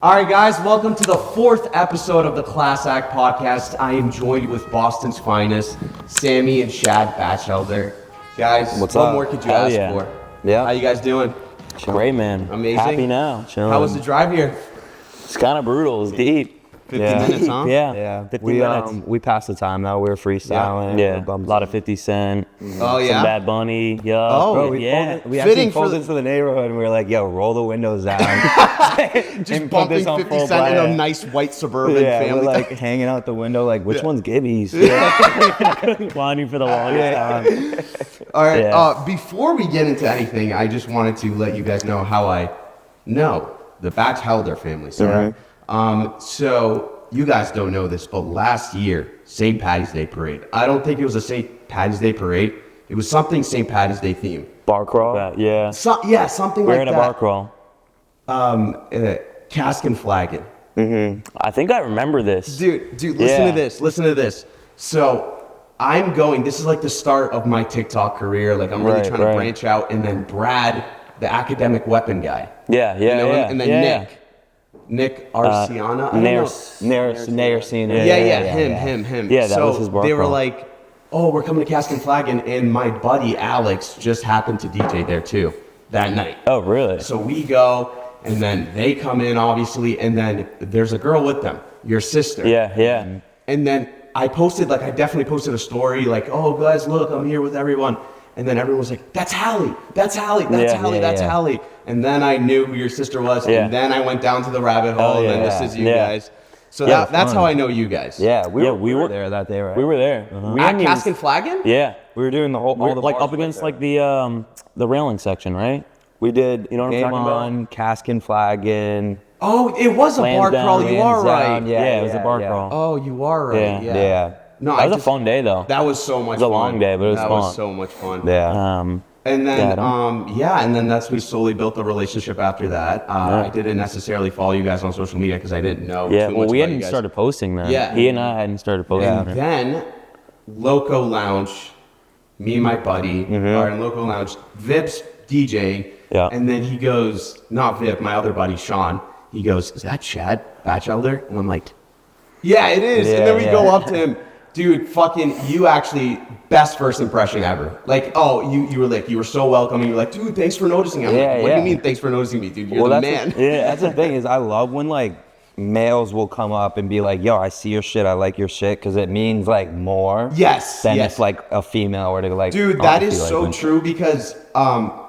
All right, guys, welcome to the 4th episode of the Class Act podcast. I am joined with Boston's finest, Sammy and Shad Batchelder. Guys, what more could you ask for? Yeah. How you guys doing? Great, man. Amazing. Happy now. Chilling. How was the drive here? It's kind of brutal. It's deep. 15 minutes, huh? Yeah. 15 minutes. We passed the time though. We were freestyling. Yeah. A lot of 50 Cent. Oh, yeah? Some Bad Bunny. Yeah. Oh, we Fitting actually for pulled the- into the neighborhood and we were like, yo, roll the windows down. Just bumping 50 Cent in a nice white suburban family. We're like hanging out the window like, which one's Gibby's? Whining for the longest time. All right, Yeah. before we get into anything, I just wanted to let you guys know how I know the Batchelder family. Sorry. So you guys don't know this, but last year, St. Paddy's Day parade. I don't think it was a St. Paddy's Day parade. It was something St. Paddy's Day themed. Bar crawl? Yeah. Something We're like in a that. bar crawl. Cask and flagging. I think I remember this. Dude, listen to this. So I'm going, this is like the start of my TikTok career. Like I'm really trying to branch out. And then Brad, the academic weapon guy. Yeah. And then Nick Arciana. Naircine. Him. Yeah, that was his bar They were crawl. like, oh, we're coming to Cask and Flagging. And my buddy Alex just happened to DJ there too that night. Oh, really? So we go, and then they come in, obviously, and then there's a girl with them, your sister. Yeah. And then I definitely posted a story, like, oh, guys, look, I'm here with everyone. And then everyone was like, that's Hallie. That's Hallie. And then I knew who your sister was, and then I went down to the rabbit hole, and then this is you guys. So that's how I know you guys. Yeah, we were there. there that day, right? We were there. We At hadn't even- Cask and Flagging? Yeah. We were doing all the Like bars up against right like the railing section, right? We did You know what I'm Game talking about? On, Cask and Flagging. Oh, it was a bar Lansdowne, crawl. You are right. Lansdowne, Yeah, it was a bar crawl. Oh, you are right. Yeah. No, That was a fun day though. That was so much fun. It was a long day, but it was that fun. was so much fun. Yeah. And then, Yeah, and then we slowly built a relationship after that. I didn't necessarily follow you guys on social media because I didn't know Yeah, too well, much we about you hadn't guys. started posting then. Yeah. He and I hadn't started posting. And then, Loco Lounge, me and my buddy are in Loco Lounge. Vip's DJing. Yeah. And then he goes, not Vip, my other buddy, Sean. He goes, is that Shad Batchelder? And I'm like, yeah, it is. And then we go up to him. Dude, fucking, you actually, best first impression ever. Like, oh, you were so welcoming. You were like, dude, thanks for noticing. I'm like, what do you mean, thanks for noticing me, dude? You're the man. That's the thing is I love when like males will come up and be like, yo, I see your shit, I like your shit, because it means like more than if like a female or to like. Dude, that is so true because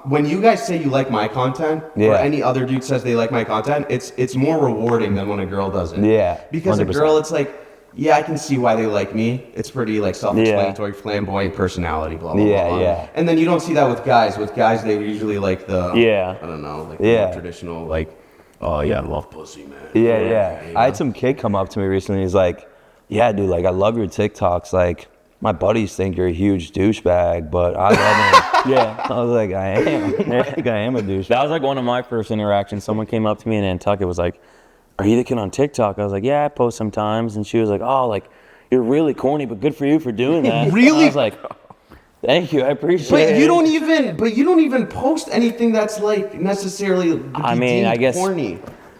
when you guys say you like my content or any other dude says they like my content, it's more rewarding than when a girl does it. Yeah. Because 100%. a girl, it's like, yeah, I can see why they like me. It's pretty like self-explanatory, flamboyant personality, blah, blah, blah. Yeah. And then you don't see that with guys. With guys, they usually like the, I don't know, like the more traditional, like, oh yeah, I love pussy, man. Yeah. You know? I had some kid come up to me recently. He's like, yeah, dude, like I love your TikToks. Like my buddies think you're a huge douchebag, but I love them. I was like, I am. I think I am a douchebag. That was like one of my first interactions. Someone came up to me in Nantucket, was like, are you the kid on TikTok? I was like, yeah, I post sometimes. And she was like, oh, like, you're really corny, but good for you for doing that. Really? And I was like, thank you, I appreciate it. But you don't even post anything that's like necessarily I guess corny.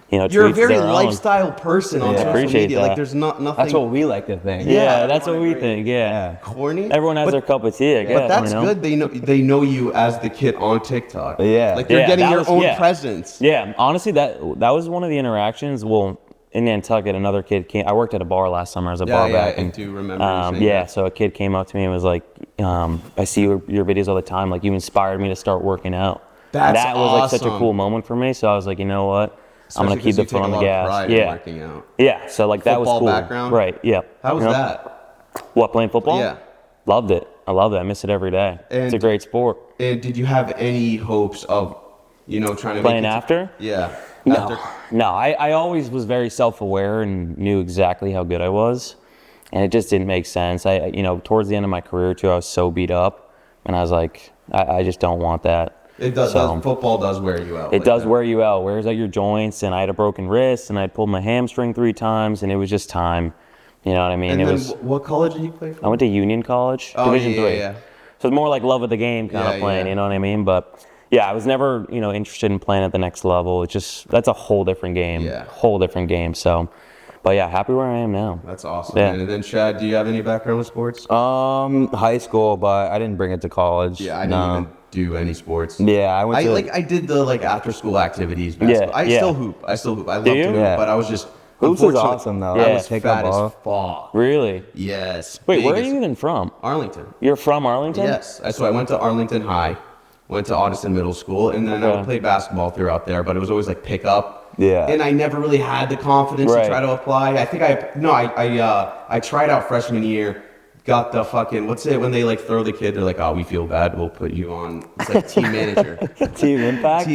You know, You're a to each very their own. lifestyle person on social appreciate media. that. Like there's nothing. That's what we like to think. Yeah, that's what we think. Yeah. Corny. Everyone has their cup of tea, I guess. But that's you know? good. They know you as the kid on TikTok. Yeah. Like you're getting that your was- own presence. Yeah, honestly, that was one of the interactions. Well, in Nantucket, another kid came. I worked at a bar last summer as a bar back. I do remember. You saying that. So a kid came up to me and was like, "I see your videos all the time. Like you inspired me to start working out." That was like such a cool moment for me. So I was like, you know what? I'm gonna keep the foot on the gas. Working out. Yeah. So like that was Football cool. background? Right. Yeah. How was You know? that? What, playing football? Yeah. Loved it. I love it. I miss it every day. It's a And- great sport. And did you have any hopes of, trying to Playing make it after? Yeah. No, I always was very self-aware and knew exactly how good I was, and it just didn't make sense. Towards the end of my career too, I was so beat up, and I was like, I just don't want that. It does. So, Football does wear you out. It does wear you out. Wears out your joints, and I had a broken wrist, and I pulled my hamstring 3 times, and it was just time. You know what I mean? And it then was. what college did you play for? I went to Union College, Division 3. Yeah. So it's more like love of the game kind of playing. Yeah. You know what I mean? But Yeah, I was never, interested in playing at the next level. It's just, that's a whole different game. Yeah. Whole different game. So, but yeah, happy where I am now. That's awesome. Yeah. And then Chad, do you have any background with sports? High school, but I didn't bring it to college. Yeah, I didn't even do any sports. Yeah, I went to I did the after school activities. Basketball. I still hoop. I love to you? hoop, Yeah. but I was just Hoops is unfortunately, awesome though. Yeah. I was Take fat up as ball. fuck. Really? Yes. Wait, where are biggest- you even from? Arlington. You're from Arlington? Yes. So I went to Arlington High, went to Audiston Middle School, and then I Okay. would play basketball throughout there. But it was always like pick up. Yeah. And I never really had the confidence Right. to try to apply. I think I tried out freshman year. Got the fucking, what's it when they throw the kid? They're like, oh, we feel bad. We'll put you on. It's like team manager. Team Impact.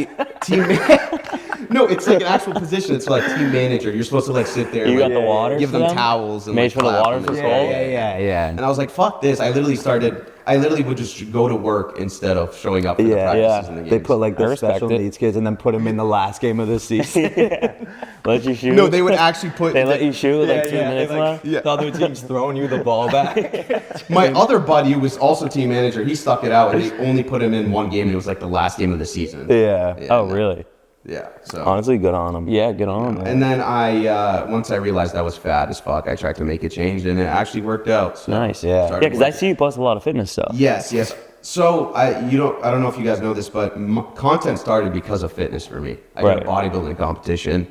No, it's like an actual position. It's like team manager. You're supposed to sit there. You and, got the water give for them them? towels and Made for the clap water and for this- school? Yeah. And I was like, fuck this. I literally would just go to work instead of showing up for the Yeah. practices and the games. They put like I the respect special it. needs kids and then put them in the last game of the season. Let you shoot? No, they would actually put. They let you shoot with Yeah, 2 yeah, minutes like, left? Yeah. The other team's throwing you the ball back. My other buddy who was also team manager, he stuck it out and they only put him in one game and it was like the last game of the season. Yeah. Oh, really? Yeah. So. Honestly, good on them. Yeah, get on. And then once I realized I was fat as fuck, I tried to make a change and it actually worked out. So Nice. Yeah. Yeah, started because I working. see you post a lot of fitness stuff. Yes. So I don't know if you guys know this, but content started because of fitness for me. I got a Right. bodybuilding competition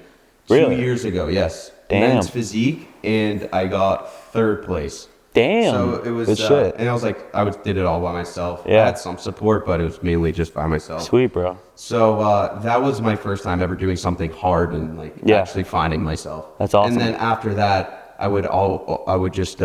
Really? 2 years ago. Yes, Damn. men's physique, and I got third place. Damn. So it was, Good shit. and I was like, did it all by myself. Yeah. I had some support, but it was mainly just by myself. Sweet, bro. So that was my first time ever doing something hard and Yeah. actually finding myself. That's awesome. And then after that, I would just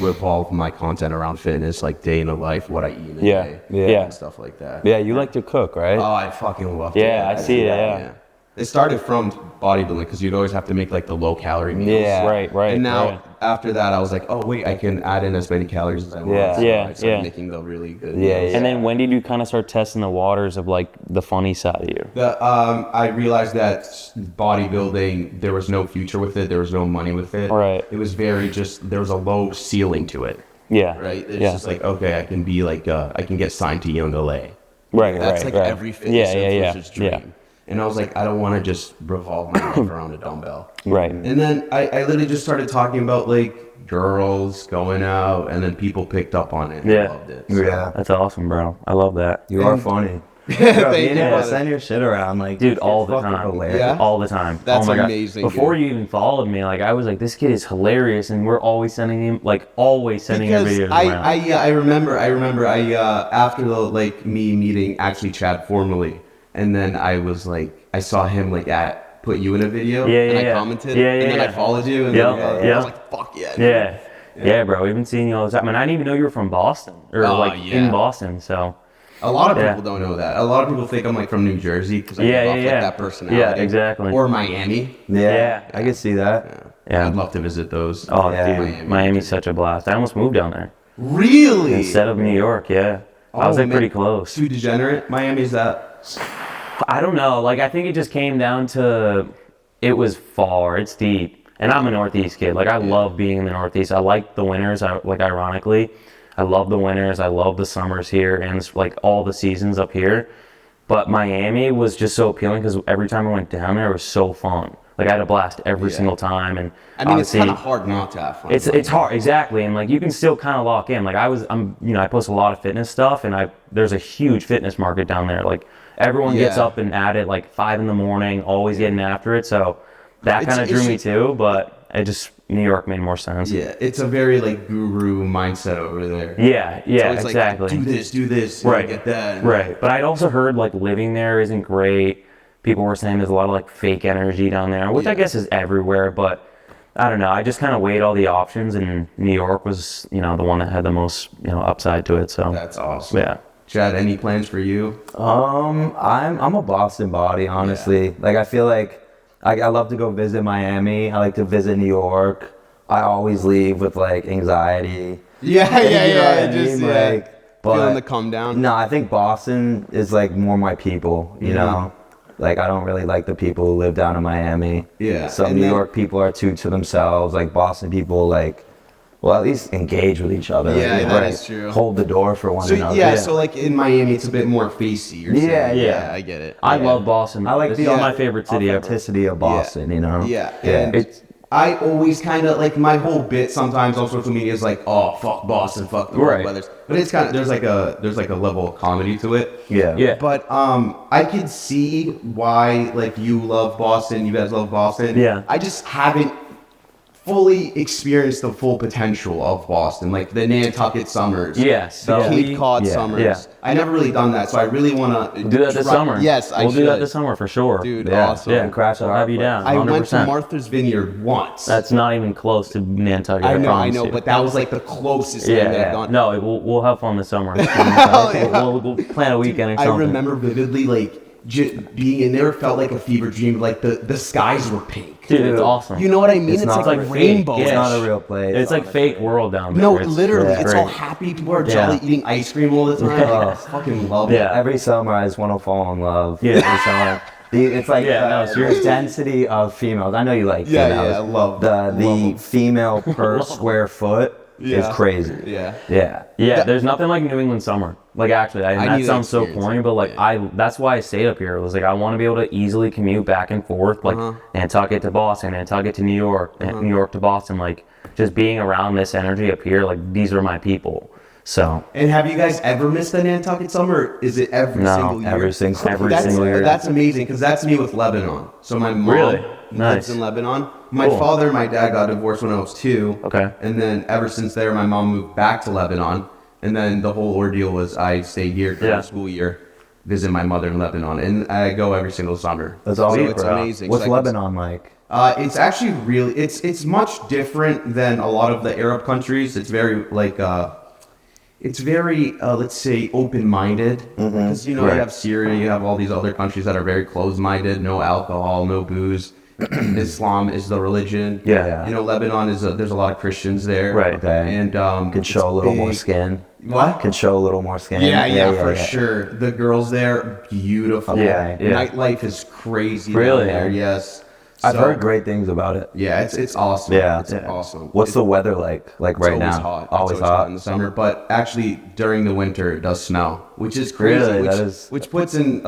revolve my content around fitness, like day in the life, what I eat in a Yeah. day, Yeah. and stuff like that. Yeah, you like to cook, right? Oh, I fucking love Yeah, I see it, yeah. It started from bodybuilding because you'd always have to make the low calorie meals. Yeah. Right. And now right. after that, I was like, oh wait, I can add in as many calories as I want. Yeah. So Yeah, I started yeah. making the really good. Yeah, meals. yeah. And then when did you kind of start testing the waters of the funny side of you? I realized that bodybuilding, there was no future with it. There was no money with it. Right. It was very there was a low ceiling to it. Yeah. Right. It's yeah. just like, okay, I can be I can get signed to Young LA. Right. That's right. like right. every fitness influencer's dream. Yeah. And I was like, I don't want to just revolve my life around a dumbbell. Right. And then I literally just started talking about girls going out, and then people picked up on it. And Yeah. loved it. So. Yeah. That's awesome, bro. I love that. You are funny. Thank you. Send your shit around, Dude, all the fucking time. hilarious. Yeah? All the time. That's oh my amazing, God. Before dude. you even followed me, I was like, this kid is hilarious, and we're always sending him, always sending your Because videos around. I remember after me meeting actually Chad formally, and then I saw him put you in a video, Yeah, and yeah, I yeah. commented, Yeah, and then yeah. I followed you, and Yep, then I yep. was like, fuck yeah. Yeah. Yeah, bro. We've been seeing you all the time. And I didn't even know you were from Boston. Or Oh, in yeah. Boston. So A lot of Yeah. people don't know that. A lot of people think I'm from New Jersey because I Yeah, give off yeah, yeah. that personality. Yeah, exactly. Or Miami. Yeah, I can see that. Yeah. I'd love to visit those. Oh Yeah. dude, Miami's such a blast. I almost moved down there. Really? Instead of New York, yeah. I was Oh, pretty man. close. Too degenerate. Miami's that. I don't know. I think it just came down to it was far. It's deep. And I'm a Northeast kid. I love being in the Northeast. I like the winters. Ironically, I love the winters. I love the summers here and all the seasons up here. But Miami was just so appealing because every time I went down there, it was so fun. I had a blast every Yeah. single time. And I mean, it's obviously, kind of hard not to have fun. It's hard, exactly, and you can still kind of lock in. I post a lot of fitness stuff, and there's a huge fitness market down there. Everyone gets Yeah. up and at it 5 in the morning, always getting after it. So that It's- kind of drew it's me just- too, but New York made more sense. Yeah, it's a very guru mindset over there. Yeah, It's always exactly. do this, Right. get that. and- Right, but I'd also heard living there isn't great. People were saying there's a lot of fake energy down there, which I Yeah. guess is everywhere. But I don't know. I just kind of weighed all the options, and New York was the one that had the most upside to it. So That's awesome. yeah, Chad, any plans for you? I'm a Boston body, honestly. I feel I love to go visit Miami. I like to visit New York. I always leave with anxiety. Yeah, You know what I mean? feeling the come down. No, I think Boston is more my people, you know? I don't really like the people who live down in Miami. Yeah, Some and New then- York people are too to themselves. Boston people, well, at least engage with each other. Yeah, you know, that right? is true. Hold the door for one So another. yeah, so like in Miami, it's a bit more facey. You're saying. Yeah. I get it. I Yeah. love Boston. I like This the is my favorite city ever. authenticity of Boston, you know? Yeah, and It's I always kind of like my whole bit sometimes on social media is like, oh fuck Boston, fuck the Right. weather. But it's kind of there's like a level of comedy to it. Yeah. But I could see why like you love Boston, you guys love Boston. Yeah. I just haven't fully experienced the full potential of Boston, like the Nantucket summers. Yes. The So Cape Cod yeah, summers. yeah. I never really done that, so I really want to do that this summer. Yes, I we'll should. do that this summer for sure. Dude, Yeah. awesome. Yeah, And crash at I'll our have you place. down. I 100%. went to Martha's Vineyard once. That's not even close to Nantucket. I promise know, you. but that was like the closest thing that I've gone. No, we'll have fun this summer. We'll plan a weekend or I something. remember vividly, like, being in there felt like a fever dream. Like, the skies were pink. Dude, it's awesome. You know what I mean? It's not like like rainbow. fake. It's Yeah. not a real place. It's like fake world down there. No, It's- literally, it's all great. happy. People are jolly, eating ice cream all the time. Yeah. I fucking love it. Yeah. Every summer I just want to fall in love. Yeah. Every summer. It's like Yeah, no, the seriously. density of females. I know you like Yeah, females. yeah, I love the them. female per square foot is Yeah. crazy. Yeah. Yeah. Yeah, there's nothing like New England summer. Like actually, I that need to sounds so experience corny, it. but like Yeah. that's why I stayed up here. It was like I want to be able to easily commute back and forth, like Nantucket to Boston, Nantucket to New York, New York to Boston. Like just being around this energy up here, like these are my people. So And have you guys ever missed a Nantucket summer? Or is it every No, single year? every single year. That's amazing because that's me with Lebanon. So my mom Really? lives Nice. in Lebanon. My Cool. father and my dad got divorced when I was 2. Okay. And then ever since there, my mom moved back to Lebanon. And then the whole ordeal was I stayed here during Yeah. the school year, visit my mother in Lebanon, and I go every single summer. That's all. So it's amazing. What's So I can- Lebanon like? It's actually really it's much different than a lot of the Arab countries. It's very like it's very let's say open-minded because you know Right. you have Syria, you have all these other countries that are very closed-minded. No alcohol, no booze. Islam is the religion. Yeah. You know, Lebanon is there's a lot of Christians there. Right. Okay. And Can show a little more big. skin. What? Can show a little more skin. Yeah, for sure. The girls there, beautiful. Yeah, yeah. Nightlife is crazy Really? down there. Yes. I've So- heard great things about it. Yeah, it's awesome. Yeah. It's awesome. What's the weather like? Like right It's now? always hot. It's Always hot in the summer, but actually during the winter it does snow, which is crazy. Really? Which, That is- which puts in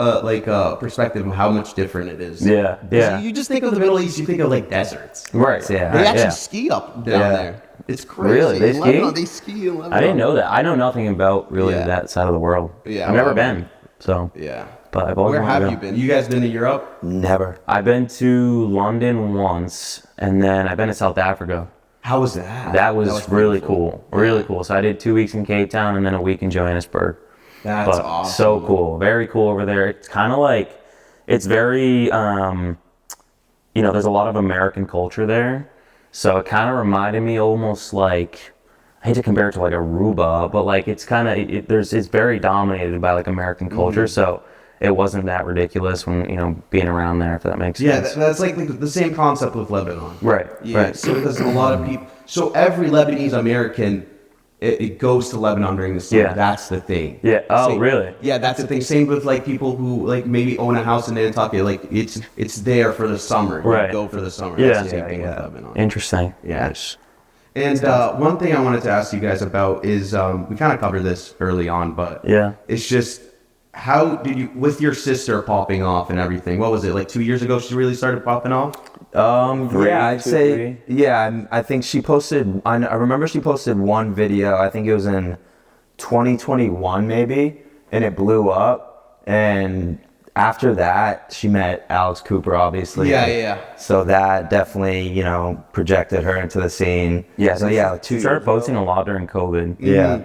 perspective of how much different it is. Yeah, 'Cause yeah. You just think of the Middle East, you think of like deserts. Right. Yeah. They actually Yeah. ski up down Yeah. there. It's crazy. Really? They In ski? Lebanon, they ski in Lebanon. I didn't know that. I know nothing about really Yeah. that side of the world. Yeah, I've never well, been. So, Yeah. but I've always Where wanted have to you go. been? You guys been to Europe? Never. I've been to London once, and then I've been to South Africa. How was that? That was really beautiful. cool. Really cool. So I did 2 weeks in Cape Town and then a week in Johannesburg. That's But awesome. so cool. Very cool over there. It's kind of like, it's very, there's a lot of American culture there. So it kind of reminded me almost like, I hate to compare it to like Aruba, but like it's kind of, it's very dominated by like American culture. So it wasn't that ridiculous when, being around there, if that makes Yeah, sense. that's like the same concept with Lebanon. Right. Yeah, Right. so because a lot of people, so every Lebanese American, it goes to Lebanon during the summer. Yeah. That's the thing. Yeah. Oh, Same- really? Yeah, that's the thing. Same with like people who like maybe own a house in Nantucket. Like it's there for the summer. You Right. go for the summer. Yeah. That's the same thing Yeah. with Lebanon. Interesting. Yes. And one thing I wanted to ask you guys about is we kind of covered this early on, but Yeah. it's just how did you with your sister popping off and everything? What was it like 2 years ago? She really started popping off. Yeah, I'd two, say, three? yeah, I think she posted, I remember she posted one video, I think it was in 2021 maybe, and it blew up. And after that, she met Alex Cooper, obviously. Yeah. So that definitely, projected her into the scene. Yeah. So yeah, She started posting a lot during COVID. Yeah.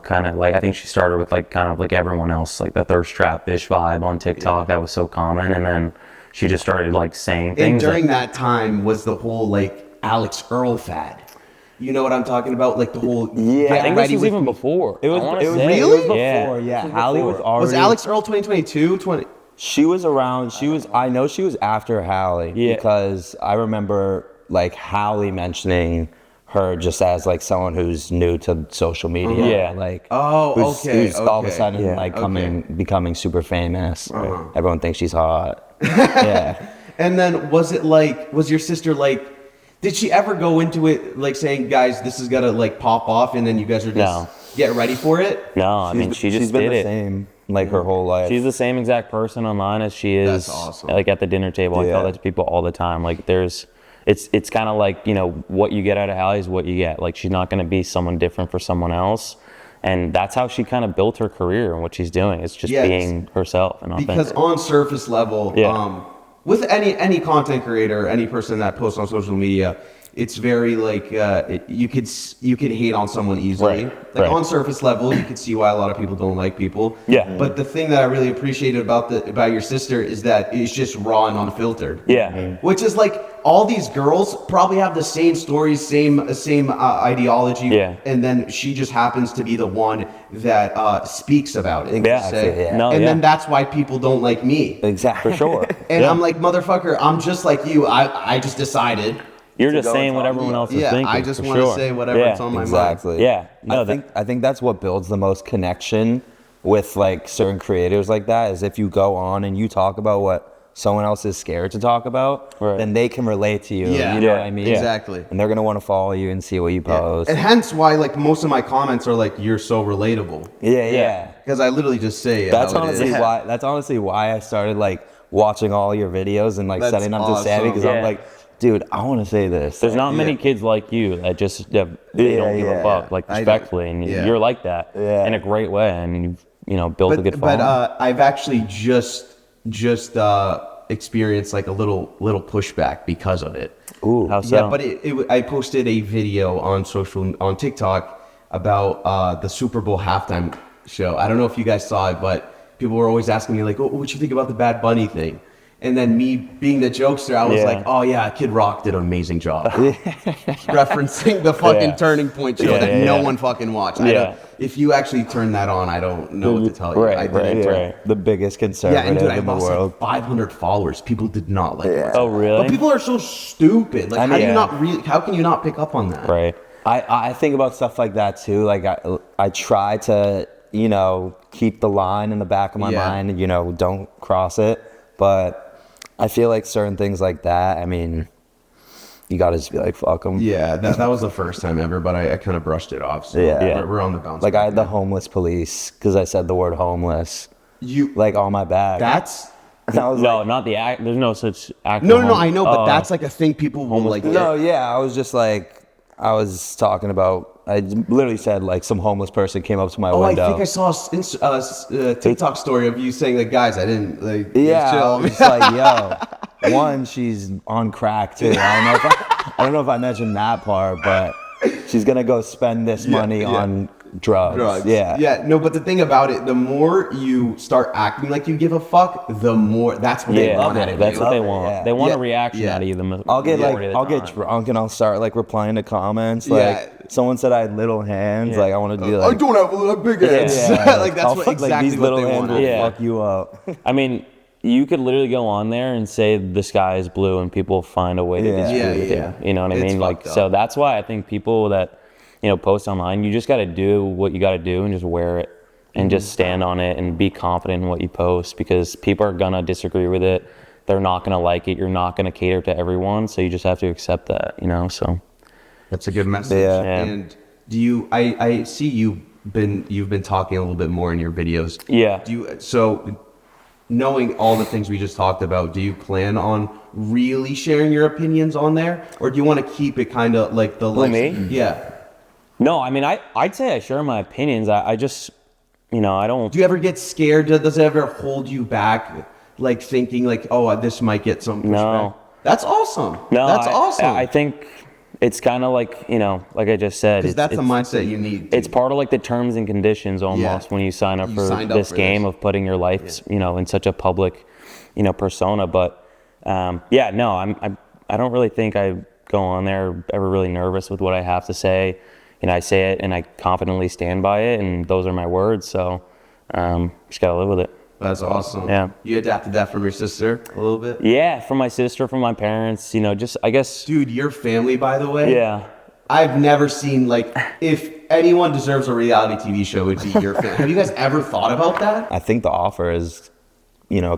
Kind of like, I think she started with like kind of like everyone else, like the thirst trap fish vibe on TikTok. That was so common. And then she just started like saying And things. during like, that time was the whole like Alex Earl fad. You know what I'm talking about? Like the whole Yeah. get I think ready this was with even me. before. It was, I wanna it was, say. it was Really? before, Yeah. yeah. This was Hallie was before. already. Was Alex Earl 2022? 20. She was around. I know she was after Hallie. Yeah. Because I remember like Hallie mentioning her just as like someone who's new to social media. Yeah. Like Oh, okay, who's all of a okay. sudden Yeah. like becoming super famous. Everyone thinks she's hot. Yeah. And then was your sister like, Did she ever go into it like saying, guys, this is gonna like pop off, and then you guys are just getting ready for it? No, I mean, she just she's been did the it. same like her whole life. She's the same exact person online as she is That's awesome. like at the dinner table. I Yeah. tell that to people all the time. Like it's kind of like, you know, what you get out of Hallie is what you get. Like she's not going to be someone different for someone else. And that's how she kind of built her career and what she's doing. It's just being herself and authentic. Because on surface level, with any content creator, any person that posts on social media, it's very like you could hate on someone easily. Like on surface level, you could see why a lot of people don't like people. Yeah. But the thing that I really appreciated about your sister is that it's just raw and unfiltered. Yeah. Which is like all these girls probably have the same stories, same ideology. Yeah. And then she just happens to be the one that speaks about it. Exactly, yeah. No, And then that's why people don't like me. Exactly. for sure. And I'm like, motherfucker, I'm just like you. I just decided. You're just go saying and what talk. everyone else is Yeah, thinking. I just for want to sure. say whatever's on my mind. Exactly. Yeah. No, I think that's what builds the most connection with like certain creators like that is if you go on and you talk about what someone else is scared to talk about, then they can relate to you. Yeah. You know what I mean? Exactly. And they're gonna want to follow you and see what you post. And hence why like most of my comments are like, you're so relatable. Yeah. Because I literally just say That's how it honestly is. why. That's honestly why I started like watching all your videos and like That's sending them to awesome. Sammy because Yeah. I'm like, dude, I want to say this. There's not many kids like you that just they don't give a fuck, like I don't- respectfully, and you're like that in a great way, and you've built a good following. But I've actually just experienced like a little pushback because of it. Ooh. How so? Yeah, but I posted a video on TikTok about the Super Bowl halftime show. I don't know if you guys saw it, but people were always asking me like, "Oh, what you think about the Bad Bunny thing?" And then me being the jokester, I was like, "Oh yeah, Kid Rock did an amazing job," referencing the fucking Turning Point show that no one fucking watched. If you actually turn that on, I don't know what to tell you. I didn't. The biggest conservative And dude, I in the lost world. like 500 followers. People did not like it. Oh really? But people are so stupid. Like, how do you yeah. not really? How can you not pick up on that? Right. I think about stuff like that too. Like I try to, you know, keep the line in the back of my mind, you know, don't cross it. But I feel like certain things like that, I mean, you gotta just be like, fuck them. Yeah, that was the first time ever, but I kind of brushed it off. So we're on the bounce. Like I back had the now. homeless police because I said the word homeless, You like on my back. that's And I was No, like, not the act. There's no such act. no, I know, but that's like a thing people will like. no, yeah, I was just like, I was talking about. I literally said like some homeless person came up to my Oh, window. I think I saw a TikTok story of you saying like, guys, I didn't like. Yeah, I chill. was like, yo, one, she's on crack too. I don't know if I mentioned that part, but she's gonna go spend this money on drugs. Yeah. No, but the thing about it, the more you start acting like you give a fuck, the more that's what they want out of That's you. what they want. Yeah. They want Yeah. a reaction Yeah. out of you. The I'll get majority of the I'll get time. drunk and I'll start like replying to comments. Yeah. Like someone said I had little hands. Yeah. Like I want to be I like, don't have big hands. yeah, like that's I'll what fuck, exactly like, these what little they hands want. will Yeah. fuck you up. I mean, you could literally go on there and say the sky is blue, and people find a way to disagree Yeah, with yeah. you. You know what I It's mean? Like, fucked up. so that's why I think people that post online, you just got to do what you got to do and just wear it and just stand on it and be confident in what you post, because people are gonna disagree with it. They're not gonna like it. You're not gonna cater to everyone, so you just have to accept that. So That's a good message. Yeah. And do you? I see you've been talking a little bit more in your videos. Yeah. Do you? So, knowing all the things we just talked about, do you plan on really sharing your opinions on there, or do you want to keep it kind of like the me? Yeah. no, I mean, I'd say I share my opinions. I just I don't. Do you ever get scared? Does it ever hold you back, like thinking like, oh, this might get some pushback? No. That's awesome. No, That's awesome. I think it's kind of like like I just said. Because that's the it's- mindset you need. It's part of like the terms and conditions almost when you sign up You for signed up this for game this. of putting your life, in such a public, persona. But I don't really think I go on there ever really nervous with what I have to say. I say it and I confidently stand by it, and those are my words. So just gotta live with it. That's awesome. Yeah. You adapted that from your sister a little bit? Yeah, from my sister, from my parents. Just I guess. Dude, your family, by the way. Yeah. I've never seen, like, if anyone deserves a reality TV show, it'd be your family. Have you guys ever thought about that? I think the offer has,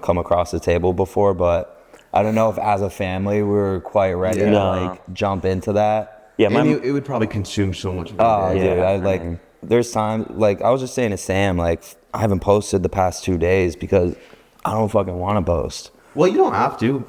come across the table before, but I don't know if as a family we were quite ready to No. like jump into that. Yeah, And it would probably consume so much. Of Oh, your day. dude, I like. There's times like I was just saying to Sam, like I haven't posted the past 2 days because I don't fucking want to post. Well, you don't have to.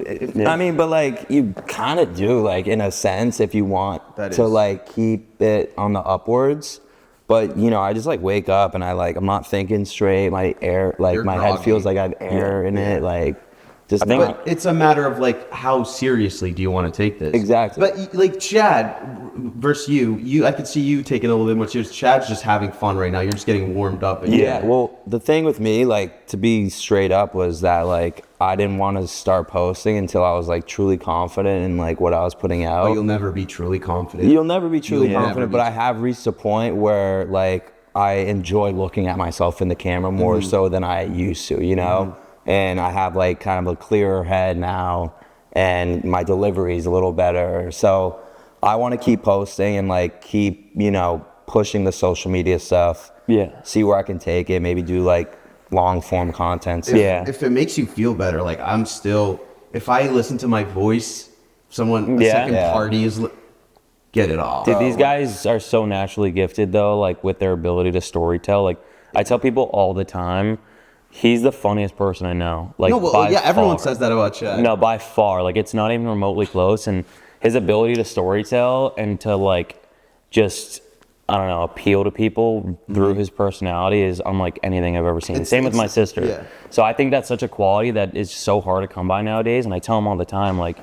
I mean, but like you kind of do, like in a sense, if you want That to is- like keep it on the upwards. But you know, I just like wake up and I'm not thinking straight. My You're my head groggy. feels like I have air in it. Like just I think- not. But it's a matter of like how seriously do you want to take this? Exactly. But like Chad versus you, I could see you taking a little bit more serious. Chad's just having fun right now. You're just getting warmed up. And Yeah, well, the thing with me, like, to be straight up, was that, like, I didn't want to start posting until I was, like, truly confident in, like, what I was putting out. But you'll never be truly confident. You'll never be truly You'll never confident, be. but I have reached a point where, like, I enjoy looking at myself in the camera more so than I used to, you know? And I have, like, kind of a clearer head now, and my delivery is a little better. So I want to keep posting and, like, keep, you know, pushing the social media stuff. Yeah. See where I can take it, maybe do, like, long form content. If it makes you feel better, like I'm still, if I listen to my voice, a Yeah. second Yeah. party is, get it off. Dude, these guys are so naturally gifted though, like with their ability to storytell. Like I tell people all the time, he's the funniest person I know. Like No, well, by yeah, everyone far. says that about Chad. No, by far. Like it's not even remotely close. And his ability to storytell and to like just I don't know, appeal to people through his personality is unlike anything I've ever seen. Same with my sister. yeah. So I think that's such a quality that is so hard to come by nowadays. And I tell them all the time, like,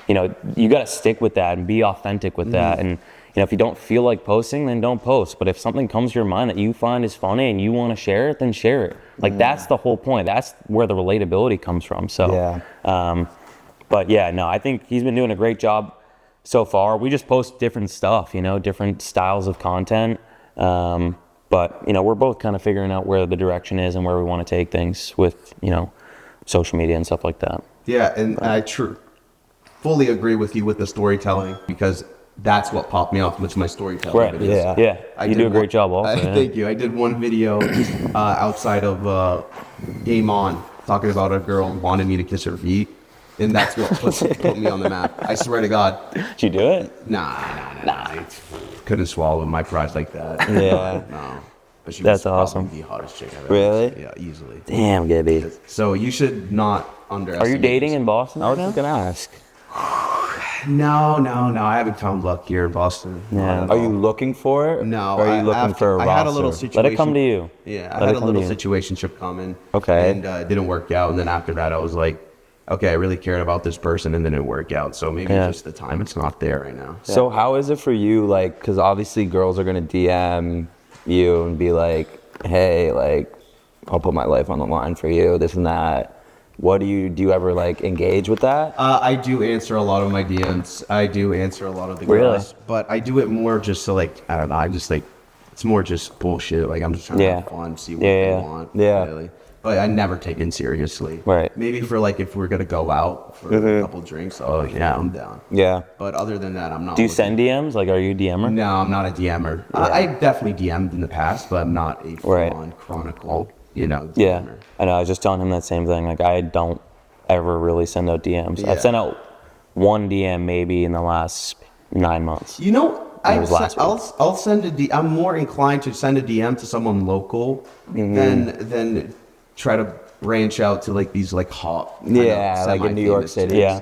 you know, you got to stick with that and be authentic with that. And, you know, if you don't feel like posting, then don't post. But if something comes to your mind that you find is funny and you want to share it, then share it. Like, that's the whole point. That's where the relatability comes from. So, Yeah. but yeah, no, I think he's been doing a great job so far. We just post different stuff, you know, different styles of content. But, you know, we're both kind of figuring out where the direction is and where we want to take things with, you know, social media and stuff like that. Yeah, and I fully agree with you with the storytelling because that's what popped me off with my storytelling Right. videos. Yeah. Yeah. You do a great job also. yeah. Thank you. I did one video outside of Game On talking about a girl who wanted me to kiss her feet. And that's what put me on the map. I swear to God. Did you do it? Nah. I couldn't swallow my pride like that. Yeah. No. But she That's was probably awesome. the hottest chick I've ever Really? seen. Yeah, easily. Damn, Gibby. So you should not Are underestimate. you dating in Boston? I was gonna ask. No. I haven't found luck here in Boston. Yeah. Not at Are all. you looking for it? No. Or are you looking for a I had a little roster? situation. Let it come to you. Yeah, I Let had it a come little to you. situationship coming. Okay. And it didn't work out. And then after that, I was like, okay, I really cared about this person, and then it didn't work out. So maybe Yeah. it's just the time. It's not there right now. So how is it for you, like, because obviously girls are gonna DM you and be like, hey, like, I'll put my life on the line for you, this and that. Do you ever like engage with that? I do answer a lot of my DMs. I do answer a lot of the Really? girls, but I do it more just so like I don't know. I just like it's more just bullshit. Like I'm just trying to Yeah. have fun, see what Yeah, they yeah. want. Yeah. Really. But I never take it seriously. Right. Maybe for like if we're gonna go out for a couple drinks. Oh yeah, I'm down. Yeah. But other than that, I'm not. Do you looking- send DMs? Like, are you a DMer? No, I'm not a DMer. I definitely DM'd in the past, but I'm not a Right. full-on chronicle. You know. Yeah. DMer. I know. I was just telling him that same thing. Like, I don't ever really send out DMs. Yeah. I've sent out one DM maybe in the last 9 months. You know, was last week. I'll send a DM. I'm more inclined to send a DM to someone local than try to branch out to like these like hot. kind of Yeah, like in New York semi-famous City. chicks. Yeah.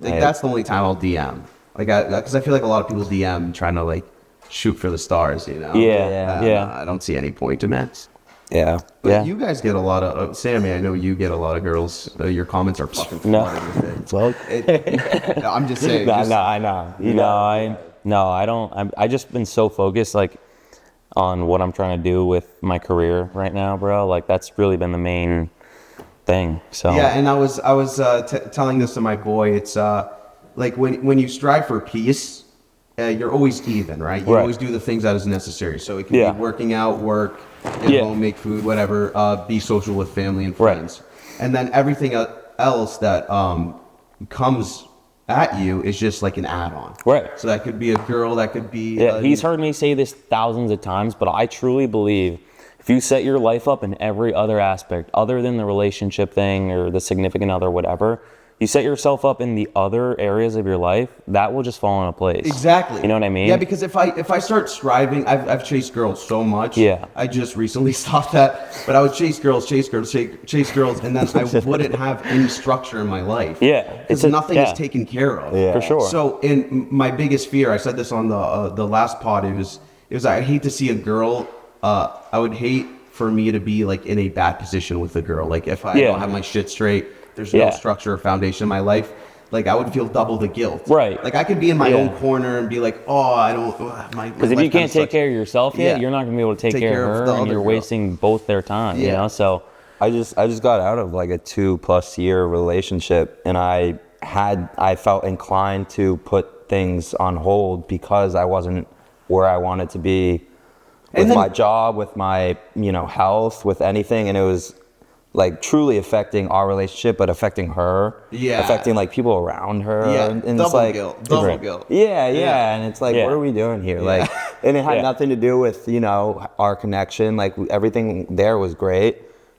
Like Right. that's the only time I'll DM. Like, because I feel like a lot of people DM trying to like shoot for the stars. You know. Yeah. Yeah. I don't see any point in that. Yeah. But Yeah. you guys get a lot of Sammy. I know you get a lot of girls. Your comments are fucking No. flooded with it. Well, I'm just saying. no, just- no, I know. You No, I don't. I just been so focused like on what I'm trying to do with my career right now, bro. Like that's really been the main thing. So Yeah, and I was telling this to my boy. It's like when you strive for peace, you're always even, right? You Right. always do the things that is necessary. So it can Yeah. be working out, work, get Yeah. home, make food, whatever. Be social with family and Right. friends, and then everything else that comes at you is just like an add-on. Right. So that could be a girl. That could be. Yeah, he's heard me say this thousands of times, but I truly believe if you set your life up in every other aspect, other than the relationship thing or the significant other, whatever, you set yourself up in the other areas of your life, that will just fall into place. Exactly. You know what I mean? Yeah, because if I start striving, I've chased girls so much. Yeah. I just recently stopped that, but I would chase girls, and then I wouldn't have any structure in my life. Yeah. Because nothing is taken care of. Yeah. For sure. So, in my biggest fear, I said this on the last pod. It was I hate to see a girl. I would hate for me to be like in a bad position with a girl. Like if I don't have my shit straight, there's no structure or foundation in my life. Like I would feel double the guilt. Right. Like I could be in my own corner and be like, oh, I don't. Because if you can't take care of yourself yet, you're not gonna be able to take care of her, and you're wasting both their time. You know, so. I just got out of like a 2+ year relationship, and I felt inclined to put things on hold because I wasn't where I wanted to be with my job, with my health, with anything, and it was like truly affecting our relationship, but affecting her, affecting like people around her, and double it's like guilt. Yeah, and it's like, what are we doing here? Like, and it had nothing to do with our connection. Like everything there was great,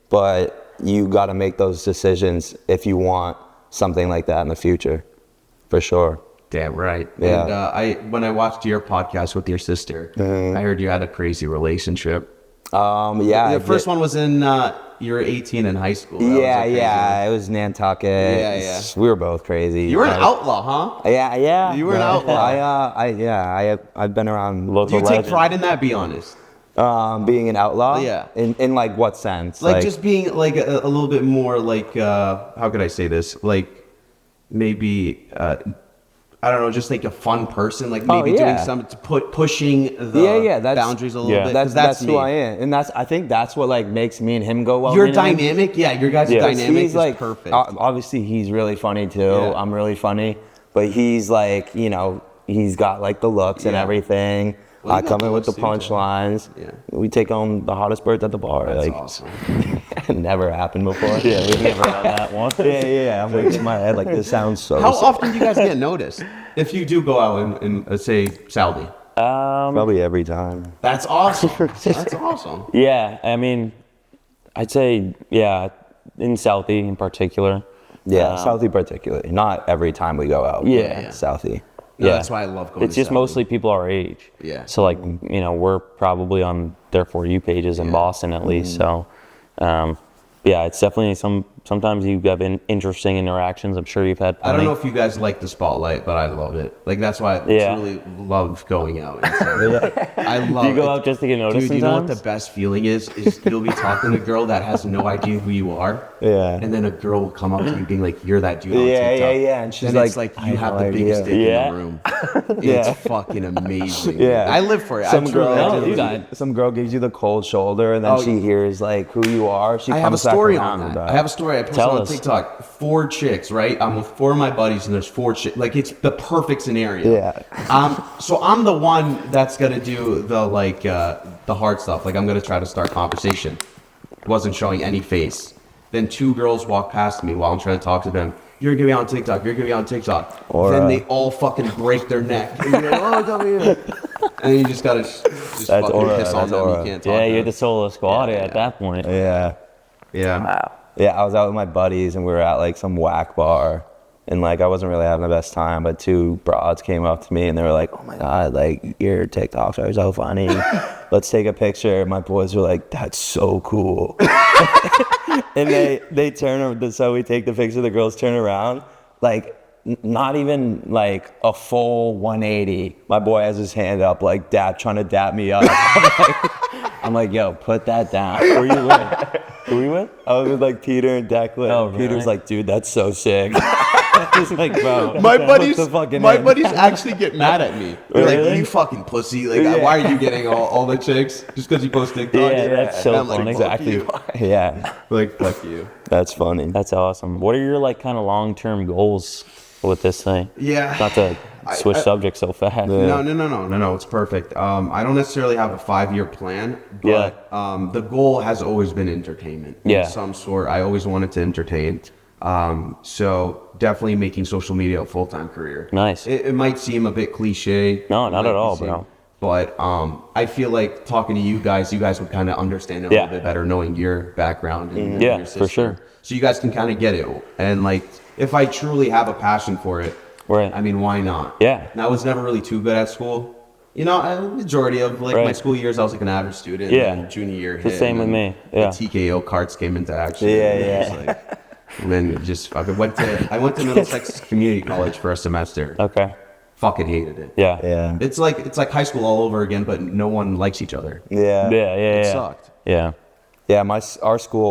but you got to make those decisions if you want something like that in the future, for sure. Damn right. Yeah. And when I watched your podcast with your sister, I heard you had a crazy relationship. Yeah. The first one was in you were 18 in high school. Yeah. It was Nantucket. Yeah. We were both crazy. You were an outlaw, huh? Yeah. You were an outlaw. I've been around Local Do you take pride in that? Be honest. being an outlaw. Yeah. In like what sense? Like just being like a little bit more like how could I say this? Like maybe I don't know, just like a fun person, like maybe doing something to pushing the boundaries a little bit. That's who I am, and I think that's what like makes me and him go well. Your dynamic, your guys' dynamic he's is like perfect. Obviously, he's really funny too. I'm really funny, but he's like he's got like the looks and everything. Well, I come in with the punchlines. Yeah. We take on the hottest birds at the bar. That's like, awesome. It never happened before. Yeah, we've never done that one. Yeah. I'm like in my head, like this sounds so. How often do you guys get noticed if you do go out and say Saudi? Probably every time. That's awesome. That's awesome. Yeah, I mean, I'd say in Southie in particular. Yeah, Southie particularly. Not every time we go out. Yeah. Southie. No, that's why I love going. It's just mostly people our age. Yeah. So like we're probably on their For You pages in Boston at least. So, it's definitely sometimes you have interesting interactions. I'm sure you've had plenty. I don't know if you guys like the spotlight, but I love it. Like that's why I truly love going out. And so, I love. Do you go out just to get noticed? Dude, you know what sometimes? the best feeling is? Is you'll be talking to a girl that has no idea who you are. Yeah. And then a girl will come up to you being like, "You're that dude on TikTok." Yeah. And she's then like, it's like you have the biggest dick in the room. It's fucking amazing. Yeah. I live for it. Some girl gives you the cold shoulder, and then she hears like who you are. She I have a comes back story around on with that. I have a story. I posted on TikTok. 4 chicks, right? I'm with 4 of my buddies, and there's 4 chicks. Like it's the perfect scenario. Yeah. So I'm the one that's gonna do the hard stuff. Like I'm gonna try to start conversation. Wasn't showing any face. Then 2 girls walk past me while I'm trying to talk to them. You're gonna be on TikTok. You're gonna be on TikTok. Then they all fucking break their neck. And you're like, oh, come here. And you just gotta fucking piss on them. You can't talk. Yeah, you're the solo squad at that point. Yeah. Wow. Yeah, I was out with my buddies, and we were at like some whack bar, and like I wasn't really having the best time, but 2 broads came up to me, and they were like, "Oh my god, like your TikToks are so funny. Let's take a picture." My boys were like, "That's so cool." And they turn, so we take the picture. The girls turn around, like not even like a full 180. My boy has his hand up, like trying to dap me up. I'm like, yo, put that down. Who are you with? Who are you with? I was with like Peter and Declan. Oh, really? Peter's like, dude, that's so sick. Just like, bro. My buddies buddies actually get mad at me. They're like, you fucking pussy. Like, why are you getting all the chicks? Just because you post TikTok? Yeah, that's so I'm like, funny. Exactly. Yeah. Like, fuck you. That's funny. That's awesome. What are your like kind of long-term goals with this thing? Yeah. Not to switch subjects so fast. No. It's perfect. I don't necessarily have a 5-year plan, but the goal has always been entertainment of some sort. I always wanted to entertain. So definitely making social media a full-time career. Nice. It might seem a bit cliche. No, not at all, bro. But I feel like talking to you guys would kind of understand it a little bit better, knowing your background and your sister. for sure. So you guys can kind of get it. And like, if I truly have a passion for it, Right. I mean, why not? Yeah. And I was never really too good at school. You know, majority of like my Right. school years, I was like an average student. Yeah. And then junior year The hit. same and with then me. Yeah. The TKO cards came into action. Yeah, and it yeah. was like, and then it just I went to Middlesex Community College for a semester. Okay. Fucking hated it. Yeah. Yeah. It's like high school all over again, but no one likes each other. Yeah. Yeah. It Yeah. sucked. Yeah. Yeah, our school,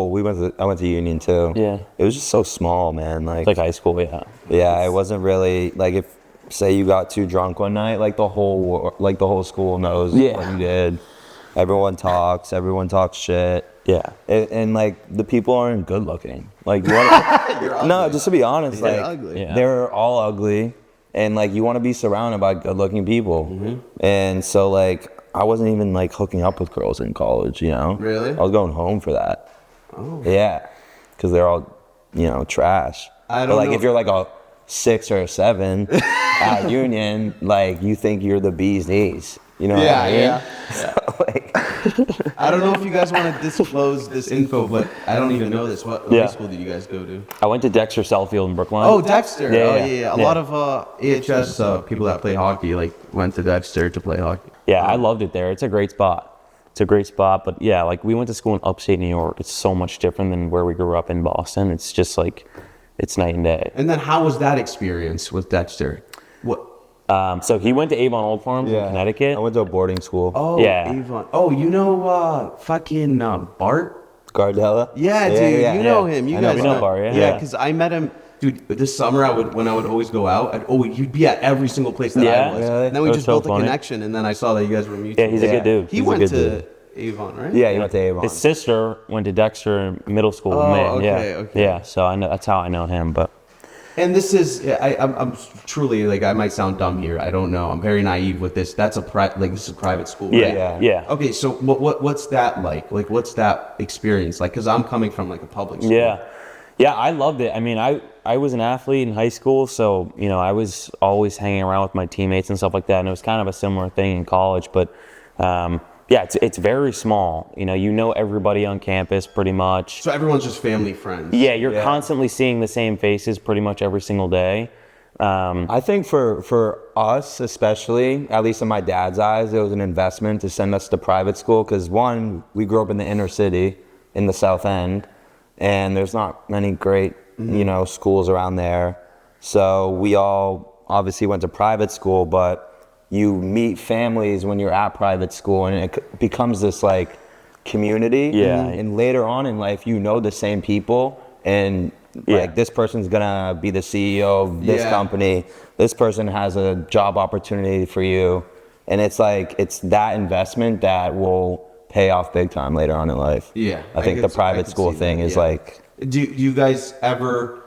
I went to Union too. Yeah. It was just so small, man. It's like high school. Yeah. Yeah, it wasn't really like if say you got too drunk one night, like the whole school knows Yeah. what you did. Everyone talks shit. Yeah. And like the people aren't good looking. Like you wanna, no, just to be honest, They're like ugly. Yeah. they're all ugly, and like you want to be surrounded by good looking people. Mm-hmm. And so like I wasn't even like hooking up with girls in college, you know. Really? I was going home for that. Oh. Yeah, because they're all, trash. I don't but like know. if you're like a 6 or a 7 at Union, like you think you're the bee's knees. You know what I mean? Yeah. So, like, I don't know if you guys want to disclose this info, but I don't even know this. What Yeah. high school did you guys go to? I went to Dexter Southfield in Brookline. Oh, Dexter. Yeah, Oh, yeah, yeah. A yeah. lot of AHS people that play hockey like went to Dexter to play hockey. Yeah, I loved it there. It's a great spot. But yeah, like we went to school in upstate New York. It's so much different than where we grew up in Boston. It's just like, it's night and day. And then how was that experience with Dexter? What? So he went to Avon Old Farms in Connecticut. I went to a boarding school. Oh, Yeah. Avon. Oh, you know fucking Bart? Gardella. Yeah, dude. You know him. You I know guys Bart, yeah. Yeah, because I met him. Dude, this summer when I would always go out, you'd be at every single place that Yeah? I was. Really? And then we That was just so built a funny. connection, and then I saw that you guys were mutual. Yeah, he's a good dude. He He's a went good to dude. Avon, right? Yeah, he went to Avon. His sister went to Dexter Middle School. Oh, man. okay, Yeah. okay. Yeah, so I know that's how I know him. But And this is, I'm truly, like, I might sound dumb here. I don't know. I'm very naive with this. This is a private school, right? yeah. Okay, so what's that like? Like, what's that experience like? Because I'm coming from, like, a public school. Yeah, I loved it. I mean, I was an athlete in high school, so, I was always hanging around with my teammates and stuff like that, and it was kind of a similar thing in college, but yeah, it's very small. You know everybody on campus pretty much. So everyone's just family friends. Yeah, you're constantly seeing the same faces pretty much every single day. I think for us, especially, at least in my dad's eyes, it was an investment to send us to private school because, one, we grew up in the inner city in the South End, and there's not many great, schools around there. So we all obviously went to private school, but you meet families when you're at private school, and it becomes this, like, community. Yeah. And later on in life, you know the same people, and like this person's gonna be the CEO of this company. This person has a job opportunity for you, and it's like it's that investment that will pay off big time later on in life. Yeah, I think the private school thing is like. Do you guys ever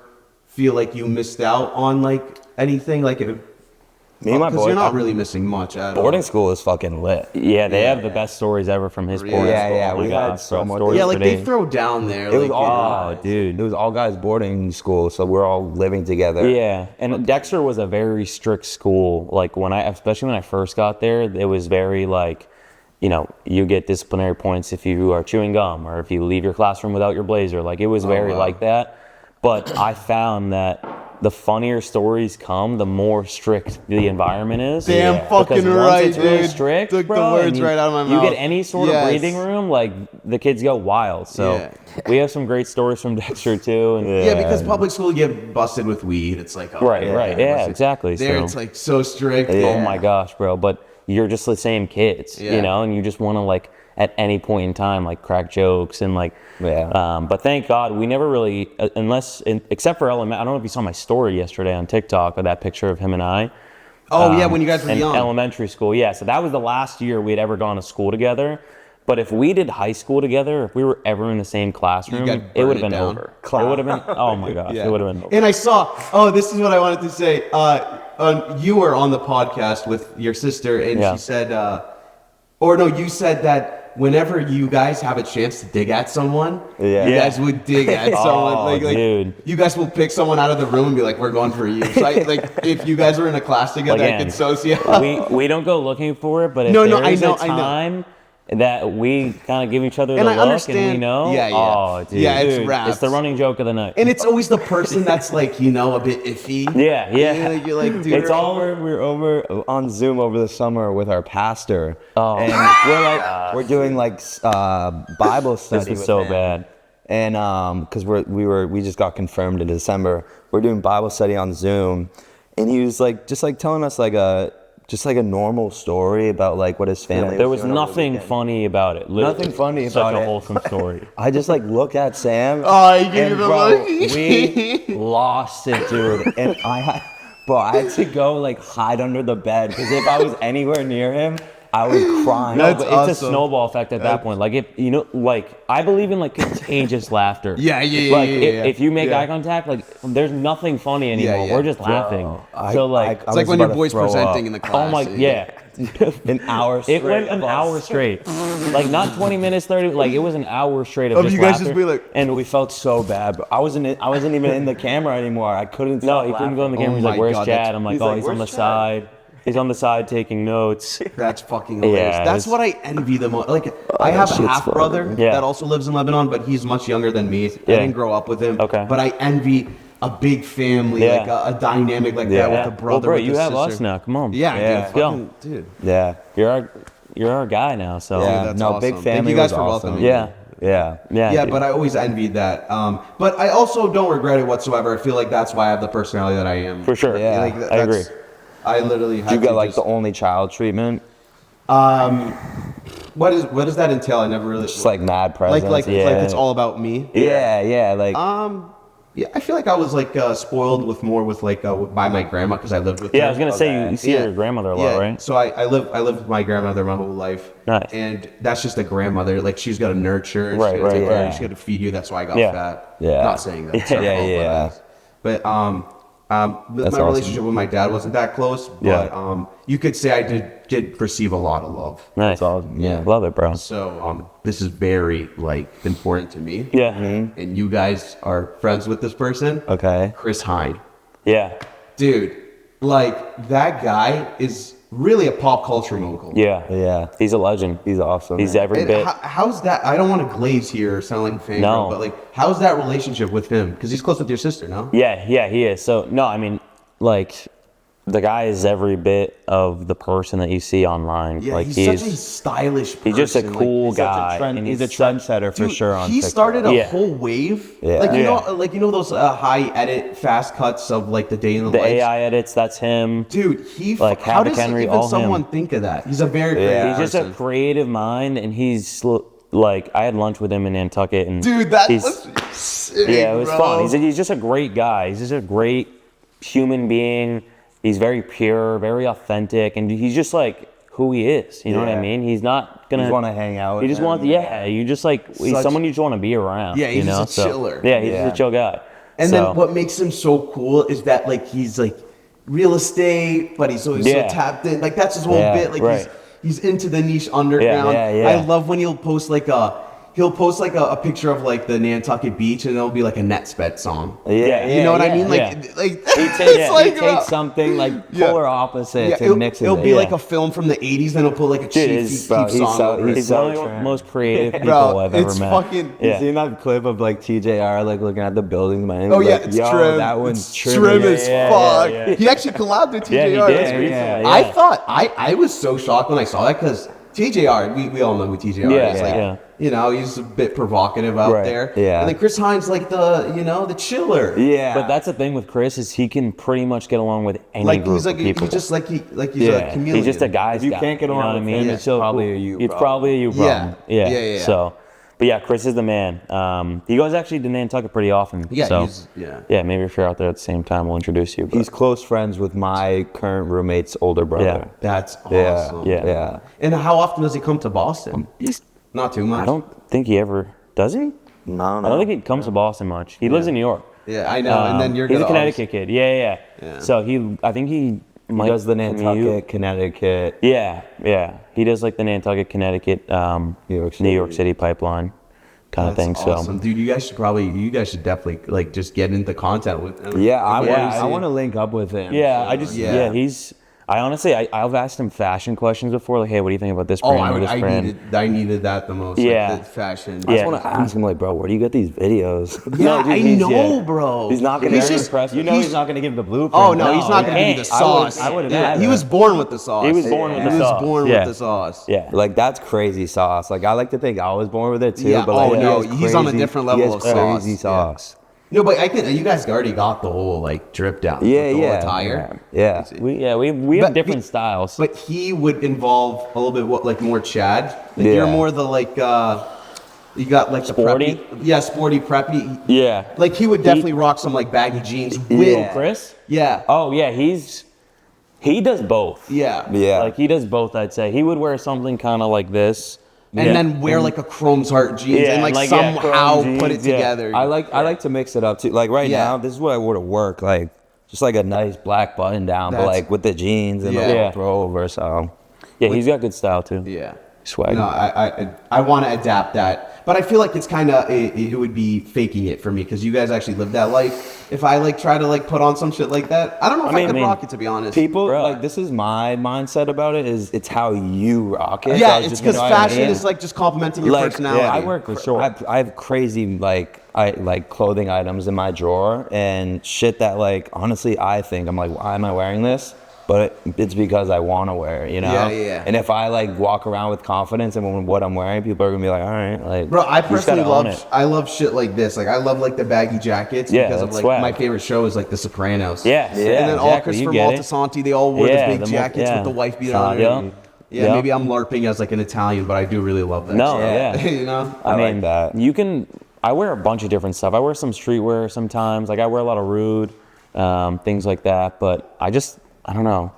feel like you missed out on like anything? Like Me and my boy, you're not really missing much at all. boarding school is fucking lit. Yeah, they have the best stories ever from his boarding Yeah, school. yeah, Oh my we gosh, had so bro, much- stories Yeah, like for they days. throw down there. It was like, all Oh, dude. It was all guys boarding school, so we're all living together. Yeah, and Dexter was a very strict school. Like especially when I first got there, it was very like, you get disciplinary points if you are chewing gum or if you leave your classroom without your blazer. Like it was very wow. like that. But I found that the funnier stories come, the more strict the environment is. Damn fucking Because once right, it's really dude. strict, Took the bro, words and right out of my You mouth. get any sort of Yes. breathing room, like the kids go wild. So Yeah. we have some great stories from Dexter too. And Yeah, because public school you get busted with weed. It's like Right, yeah, exactly. There So- it's like so strict. Oh my gosh, bro. But you're just the same kids, Yeah. and you just want to like at any point in time like crack jokes and like but thank God we never really except for I don't know if you saw my story yesterday on TikTok of that picture of him and I. Oh yeah, when you guys were in young. elementary school. Yeah, so that was the last year we'd ever gone to school together. But if we did high school together, if we were ever in the same classroom, guys it would burn have it been down. over. It would have been, oh my gosh, it would have been over. And I saw, this is what I wanted to say. You were on the podcast with your sister, and Yeah. she said, you said that whenever you guys have a chance to dig at someone, you guys would dig at someone. Oh, like, dude. You guys will pick someone out of the room and be like, we're going for you. So if you guys were in a class together, I Again, could associate. we don't go looking for it, but if No, there I is know, a time that we kind of give each other the And I look understand. and we know. Yeah, yeah. Oh, dude. Yeah, it's Dude, raps. It's the running joke of the night. And it's always the person that's like, you know, a bit iffy. Yeah, yeah. You're like, dude. It's all We're over on Zoom over the summer with our pastor, Oh. and we're doing like Bible study. This was with so him. bad. And because we just got confirmed in December, we're doing Bible study on Zoom, and he was like just like telling us like a normal story about like what his family. There was doing over the nothing weekend. funny about it. Literally. Nothing funny Such about a it. wholesome story. I just like look at Sam. Oh, he gave you and the bro, look. we lost it, dude. And I had to go like hide under the bed because if I was anywhere near him, I would cry. No, That's but it's a awesome. snowball effect at that point. Like if you know, like I believe in like contagious laughter. Yeah, yeah, Like yeah, if you make yeah. eye contact, like there's nothing funny anymore. yeah. We're just laughing. I- So like, It's like when your boy's presenting in the class. oh my, yeah. an hour straight. It went an of us. hour straight. Like not 20 minutes, 30. Like it was an hour straight of just you guys laughter. just be like, and We felt so bad, but I wasn't even in the camera anymore. I couldn't. no, stop he couldn't go in the laughing. camera. He's Oh like, my "Where's God, Chad?" I'm like, he's "Oh, like, he's on the "Where's Chad?" side. He's on the side taking notes." That's fucking hilarious. Yeah, That's it's- what I envy the most. Like, I have a shit's half funny. brother Yeah. that also lives in Lebanon, but he's much younger than me. I Yeah. didn't grow up with him. Okay. But I envy a big family, Yeah. like a dynamic like Yeah. that with a brother. Well, bro, with you a have sister. us now. Come on. Yeah, Yeah. dude. Go. Fucking, dude. Yeah, You're our guy now. So yeah. that's No, big awesome. family. Thank you guys was for awesome. welcoming me. yeah, Yeah. Yeah, dude. but I always envied that. But I also don't regret it whatsoever. I feel like that's why I have the personality that I am. For sure. Yeah. Like, I agree. that's- I literally had You got to like just, the only child treatment, what does that entail? I never really just like mad presents. like yeah. it's all about me. yeah, like Yeah, I feel like I was like spoiled with by my grandma because I lived with her. Yeah, I was gonna say Okay. you see your grandmother a lot, Yeah, right? so I lived with my grandmother my whole life. Nice. And that's just a grandmother. Like she's got to nurture, and Right, she's got to right, take care, yeah. and she's got to feed you. That's why I got Yeah. fat. Yeah. Not saying that. Yeah. But my awesome. relationship with my dad wasn't that close. But Yeah. you could say I did receive a lot of love. Nice. yeah. Love it, bro. So this is very like important to me. Yeah. And you guys are friends with this person, Okay. Chris Hine. Yeah. Dude, like that guy is really a pop culture mogul. Yeah. Yeah. He's a legend. He's awesome. He's man. every And bit. how's that? I don't want to glaze here or sound like a fan, No. but like, how's that relationship with him? Because he's close with your sister, no? Yeah, he is. So no, I mean, like, the guy is every bit of the person that you see online. Yeah, like he's such a stylish person. he's just a like, cool He's such a guy. trend- and he's a trendsetter for Dude, sure on he TikTok. started a Yeah. whole wave. Yeah. Like you Yeah. know those high edit fast cuts of like the day in the the life. AI edits. That's him. Dude, Like how Havoc does Henry, even all someone him. think of that? He's a very creative Yeah. He's just a person. creative mind, and he's like, I had lunch with him in Nantucket, and Dude, that he's, was sick, yeah, it was bro. fun. He's just a great guy. He's just a great human being. He's very pure, very authentic, and he's just like who he is. You know what I Yeah. mean? He's not gonna. You just want to hang out with He just him. wants, yeah. You just like he's Such- someone you just want to be around. Yeah, he's you know? just a chiller. Yeah, he's Yeah. just a chill guy. And So- then what makes him so cool is that like he's like real estate, but he's always Yeah. so tapped in. Like that's his whole Yeah, bit. Like right. he's into the niche underground. yeah. I love when he'll post like a picture of like the Nantucket beach and it'll be like a Netsped song. Yeah, You know what I yeah, mean? Like, yeah. like He it's takes, like he takes something like Yeah. polar opposites yeah, and it'll, mixes it'll it. be Yeah. like a film from the 80s, then he'll put like a cheap he's- bro, song he's so- over it. He's so one of the true. most creative people Bro, I've ever it's met. fucking- You yeah. seen that clip of like TJR like looking at the building, man? Oh yeah, like, it's yo, trim. that one's It's trim. trim Yeah, as yeah, fuck. yeah, yeah. He actually collabed with TJR. Yeah, he That's did crazy. recently, yeah. I thought I was so shocked when I saw that because TJR, we all know who TJR Yeah, is. Like, yeah. you know, he's a bit provocative out Right, there. yeah. And then Chris Hines like the chiller. Yeah. But that's the thing with Chris is he can pretty much get along with any Like group he's like of people. he's just like he's yeah, a chameleon. he's just a guy's If you guy. can't get you know along what I with mean? him, It's it's probably a you It's problem. probably a you problem. Yeah. Yeah. So, but yeah, Chris is the man. He goes actually to Nantucket pretty often. Yeah, So, he's yeah. yeah, maybe if you're out there at the same time, we'll introduce you. But He's close friends with my current roommate's older brother. That's Yeah. awesome. Yeah. Yeah. And how often does he come to Boston? he's, Not too much. I don't think he ever does he. No, no. I don't think he comes to Boston much. He lives in New York. Yeah, I know. And then you're he's a gonna Connecticut kid. Yeah. Yeah. So I think he might He does the commute. Nantucket, Connecticut. Yeah. He does like the Nantucket, Connecticut, New York City pipeline kind of That's thing. awesome, dude. You guys should definitely like just get into content with him. Yeah, I Yeah, want I- to link up with him. So yeah, I just Yeah. yeah, he's I honestly, I've asked him fashion questions before, like, hey, what do you think about this Oh, brand or this brand? I needed that the most. Yeah. Like, the fashion. I just want to ask him, like, bro, where do you get these videos? Yeah, dude, I he's- know, yeah. bro. He's not gonna He's give just- impress. You know he's not gonna give the blueprint. Oh no, he's not he gonna give you the can't. sauce. I would Yeah, have. he was born with the sauce. He was born with the He sauce. was born Yeah. with the sauce. Yeah. Like, that's crazy sauce. Like, I like to think I was born with it too. Yeah, But like, oh, he no, has he's on a crazy- different he level has of sauce. crazy Yeah. sauce. No, but I think you guys already got the whole like drip down. Yeah, with the whole yeah. attire. Yeah. We have But different he- styles. But he would involve a little bit what like more Chad. Like, Yeah. You're more the like you got like Sporty? the preppy. Yeah, sporty preppy. Yeah. Like he would definitely rock some like baggy jeans. Yeah. With, Chris? yeah. Oh yeah, he does both. Yeah. Yeah. Like he does both. I'd say he would wear something kind of like this. And Yeah. then wear like a Chrome's Heart jeans Yeah, and like, like, yeah, somehow chrome put it jeans, yeah. together. I like to mix it up too. Like right Yeah. now, this is what I would have worked. Like just like a nice black button down, but That's- like with the jeans and Yeah. the little Yeah. throw over. So Yeah, he's got good style too. Yeah. Swag. No, I want to adapt that, but I feel like it's kind of it would be faking it for me because you guys actually live that life. If I like try to like put on some shit like that, I don't know if I could rock it, to be honest. people Bro. like this is my mindset about it. Is it's how you rock it. Yeah, So it's just, because you know what I fashion mean? is like just complimenting your Like, personality. yeah, I work for sure. I have crazy like clothing items in my drawer and shit that like honestly I think I'm like, why am I wearing this? But it's because I want to wear it, you know. Yeah, yeah. And if I like walk around with confidence in what I'm wearing, people are gonna be like, all right, like. Bro, I You just personally gotta own love it. I love shit like this. Like I love like the baggy jackets Yeah, because of that's like swag. my favorite show is like The Sopranos. Yeah, and then all exactly, Christopher you get it. Moltisanti, they all wore Yeah, the big the jackets yeah. with the wife beater Sean, on it. yeah. Yeah, Yeah. maybe I'm LARPing as like an Italian, but I do really love that. No, shit. yeah. you know. I like that. You can. I wear a bunch of different stuff. I wear some streetwear sometimes. Like I wear a lot of Rude, things like that. But I don't know.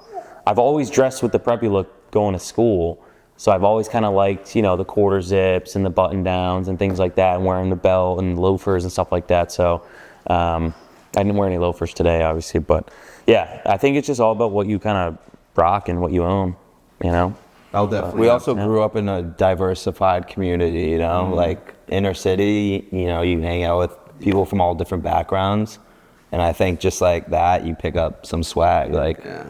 I've always dressed with the preppy look going to school. So I've always kind of liked, the quarter zips and the button downs and things like that, and wearing the belt and loafers and stuff like that. So I didn't wear any loafers today, obviously. But yeah, I think it's just all about what you kind of rock and what you own, I'll definitely. We also grew up in a diversified community, like inner city, you hang out with people from all different backgrounds. And I think just like that, you pick up some swag. Like, Yeah.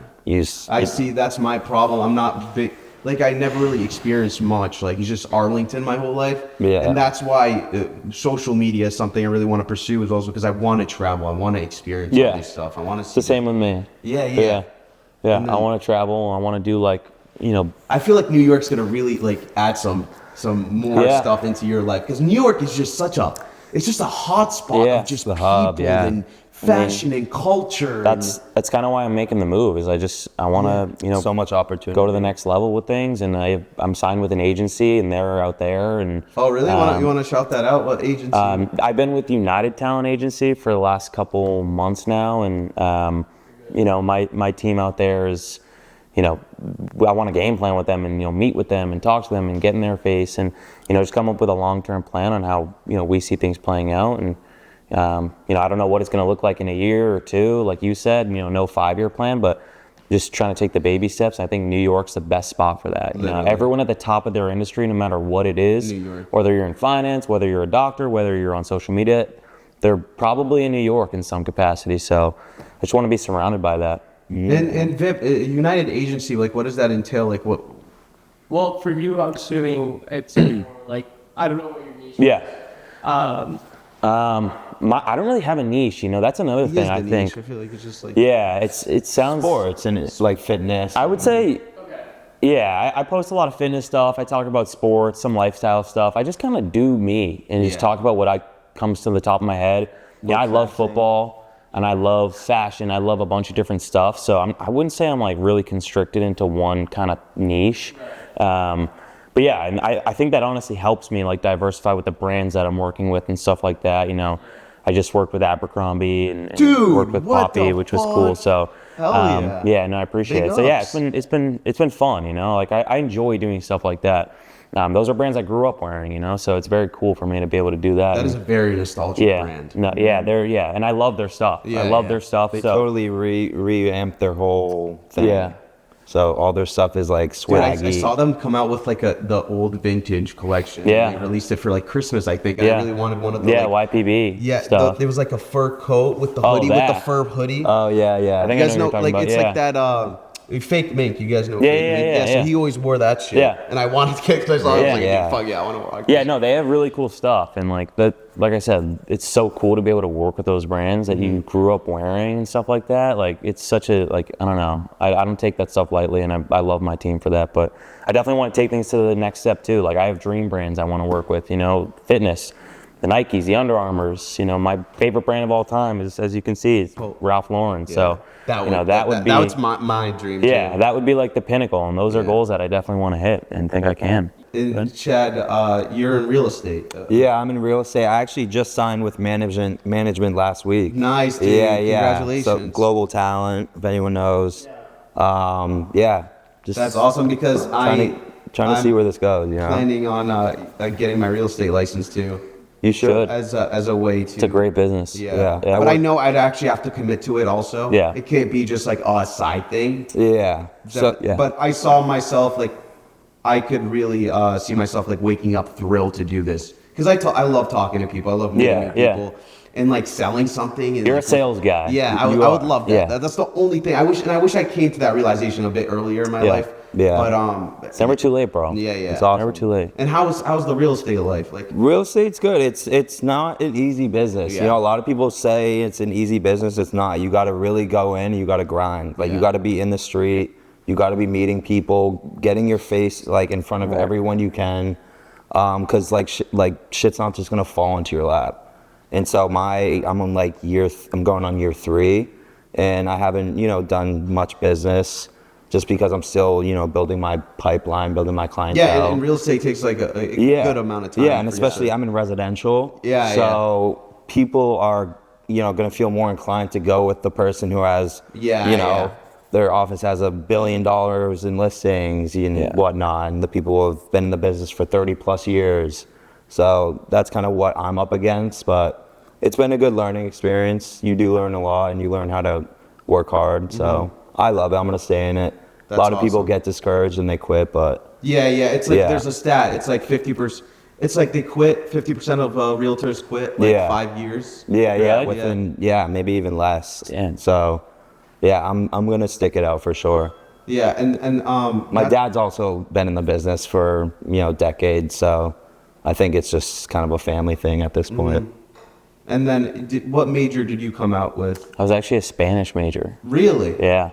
I see. That's my problem. I'm not big. Like I never really experienced much. Like it's just Arlington my whole life. Yeah. And that's why social media is something I really want to pursue. Is also because I want to travel. I want to experience all this stuff. I want to see. It's the same with me. Yeah. Yeah. I want to travel. I want to do I feel like New York's gonna really like add some more Yeah. stuff into your life because New York is just it's just a hot spot Yeah. of just The people hub, yeah. and fashion and culture. That's kind of why I'm making the move. Is I want to so much opportunity. go to the next level with things, and I'm signed with an agency, and they're out there. And oh really? You want to shout that out? What agency? I've been with United Talent Agency for the last couple months now, and my team out there is, I want to game plan with them and meet with them and talk to them and get in their face and just come up with a long-term plan on how we see things playing out. And I don't know what it's going to look like in a year or two, like you said, no 5-year plan, but just trying to take the baby steps. I think New York's the best spot for that. Literally. Everyone at the top of their industry, no matter what it is, New York. whether you're in finance, whether you're a doctor, whether you're on social media, they're probably in New York in some capacity. So I just want to be surrounded by that. and Vip, United Agency, like what does that entail? Like what? Well, for you, I'm assuming it's like, I don't know what your niche is. Yeah. Um, I don't really have a niche, that's another He thing is the I think. niche. I feel like it's just like Yeah, it sounds sports and it's like fitness. I would say, yeah, I post a lot of fitness stuff. I talk about sports, some lifestyle stuff. I just kind of do me and just Yeah. talk about what comes to the top of my head. Yeah, I love football and I love fashion. I love a bunch of different stuff. So I wouldn't say I'm like really constricted into one kind of niche. But yeah, and I think that honestly helps me like diversify with the brands that I'm working with and stuff like that. I just worked with Abercrombie and Dude, worked with what Poppy, the which was cool. fuck? So Hell yeah. yeah, no, I appreciate Big it. So yeah, ups. it's been fun, Like I enjoy doing stuff like that. Those are brands I grew up wearing, so it's very cool for me to be able to do that. that is a very nostalgic yeah, brand. no, yeah, and I love their stuff. Yeah, I love yeah. their stuff. They so totally revamped their whole thing. Yeah. So all their stuff is like Dude, I swaggy. saw them come out with like the old vintage collection. Yeah. They released it for like Christmas, I think. Yeah. I really wanted one of the yeah, like, YPB yeah, stuff. there was like a fur coat with the Oh, hoodie, with the that. fur hoodie. Oh yeah, yeah. I think you I guys know know, what you're like talking it's about, like that fake mink. You guys know Yeah, fake yeah, mink? yeah, So yeah. he always wore that shit. Yeah. And I wanted to get because I saw it. I was like, Yeah. dude, fuck yeah, I want to rock Yeah, this. no, they have really cool stuff, and like that, like I said, it's so cool to be able to work with those brands that you grew up wearing and stuff like that. Like it's such a I don't know, I don't take that stuff lightly, and I love my team for that. But I definitely want to take things to the next step too. Like I have dream brands I want to work with, fitness, the Nikes, the Under Armours. My favorite brand of all time is, as you can see, is Ralph Lauren. So That would be that's my dream. yeah, too. that would be like the pinnacle, and those are Yeah. goals that I definitely want to hit and think I can. And Chad, you're in real estate. Yeah, I'm in real estate. I actually just signed with management last week. Nice, dude. Yeah. Congratulations. So global talent, if anyone knows. Yeah. Just That's awesome because trying to I'm see where this goes. planning on getting my real estate license too, You should. as a way to. It's a great business. Yeah. Yeah. But I know I'd actually have to commit to it also. Yeah. It can't be just like a side thing. Yeah. So yeah. But I saw myself I could really see myself waking up thrilled to do this because I love talking to people. I love meeting Yeah, new yeah. people and selling something. And, You're a sales guy. Yeah, I You would are. love that. Yeah. That's the only thing. I wish I came to that realization a bit earlier in my Yeah. life. Yeah. But It's never too late, bro. Yeah, yeah. It's awesome. Never too late. And how's the real estate life like? Real estate's good. It's not an easy business. Yeah. A lot of people say it's an easy business. It's not. You got to really go in. You got to grind. You Yeah. got to be in the street. You got to be meeting people, getting your face in front of everyone you can, because shit's not just gonna fall into your lap. And so I'm on I'm going on year 3, and I haven't done much business. Just because I'm still, building my pipeline, building my clientele. Yeah, and real estate takes a good amount of time. Yeah, and for you especially to- I'm in residential. Yeah, So people are, going to feel more inclined to go with the person who has, Yeah. their office has $1 billion in listings and whatnot, and the people who have been in the business for 30 plus years. So that's kind of what I'm up against, but it's been a good learning experience. You do learn a lot, and you learn how to work hard. So I love it. I'm going to stay in it. That's a lot of people awesome. get discouraged and they quit, but Yeah. It's there's a stat. It's 50%. It's they quit. 50% of realtors quit 5 years. yeah, Really? within maybe even less. Damn. So yeah, I'm gonna stick it out for sure. Yeah, and My dad's also been in the business for decades, so I think it's just kind of a family thing at this point. And then, what major did you come out with? I was actually a Spanish major. Really? Yeah.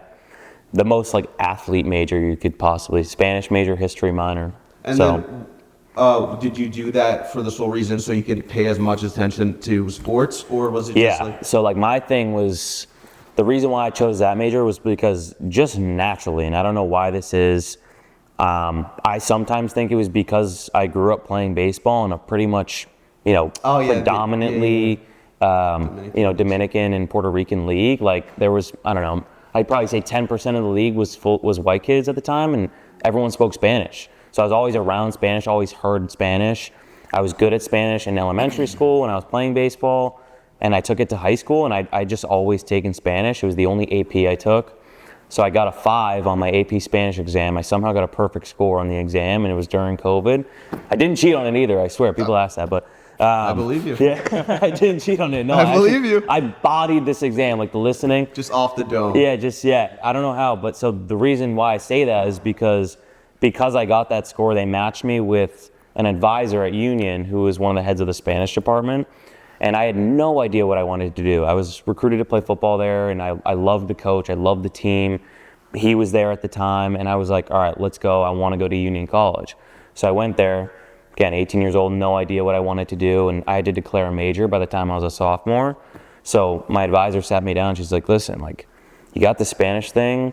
The most athlete major you could possibly. Spanish major, history minor. And so then, did you do that for the sole reason so you could pay as much attention to sports, or was it just yeah. So my thing was, the reason why I chose that major was because just naturally, and I don't know why this is, I sometimes think it was because I grew up playing baseball in a pretty much, predominantly, Dominican and Puerto Rican league. There was, I don't know, I'd probably say 10% of the league was white kids at the time, and everyone spoke Spanish. So I was always around Spanish, always heard Spanish. I was good at Spanish in elementary school when I was playing baseball, and I took it to high school, and I just always taken Spanish. It was the only AP I took. So I got a 5 on my AP Spanish exam. I somehow got a perfect score on the exam, and it was during COVID. I didn't cheat on it either, I swear. People ask that, but I believe you. yeah, I didn't cheat on it. No, I believe you. I bodied this exam, the listening. Just off the dome. Yeah, I don't know how, but so the reason why I say that is because I got that score, they matched me with an advisor at Union who was one of the heads of the Spanish department, and I had no idea what I wanted to do. I was recruited to play football there, and I loved the coach, I loved the team. He was there at the time, and I was like, all right, let's go. I want to go to Union College. So I went there. Again, 18 years old, no idea what I wanted to do, and I had to declare a major by the time I was a sophomore. So my advisor sat me down, she's like, listen, you got the Spanish thing.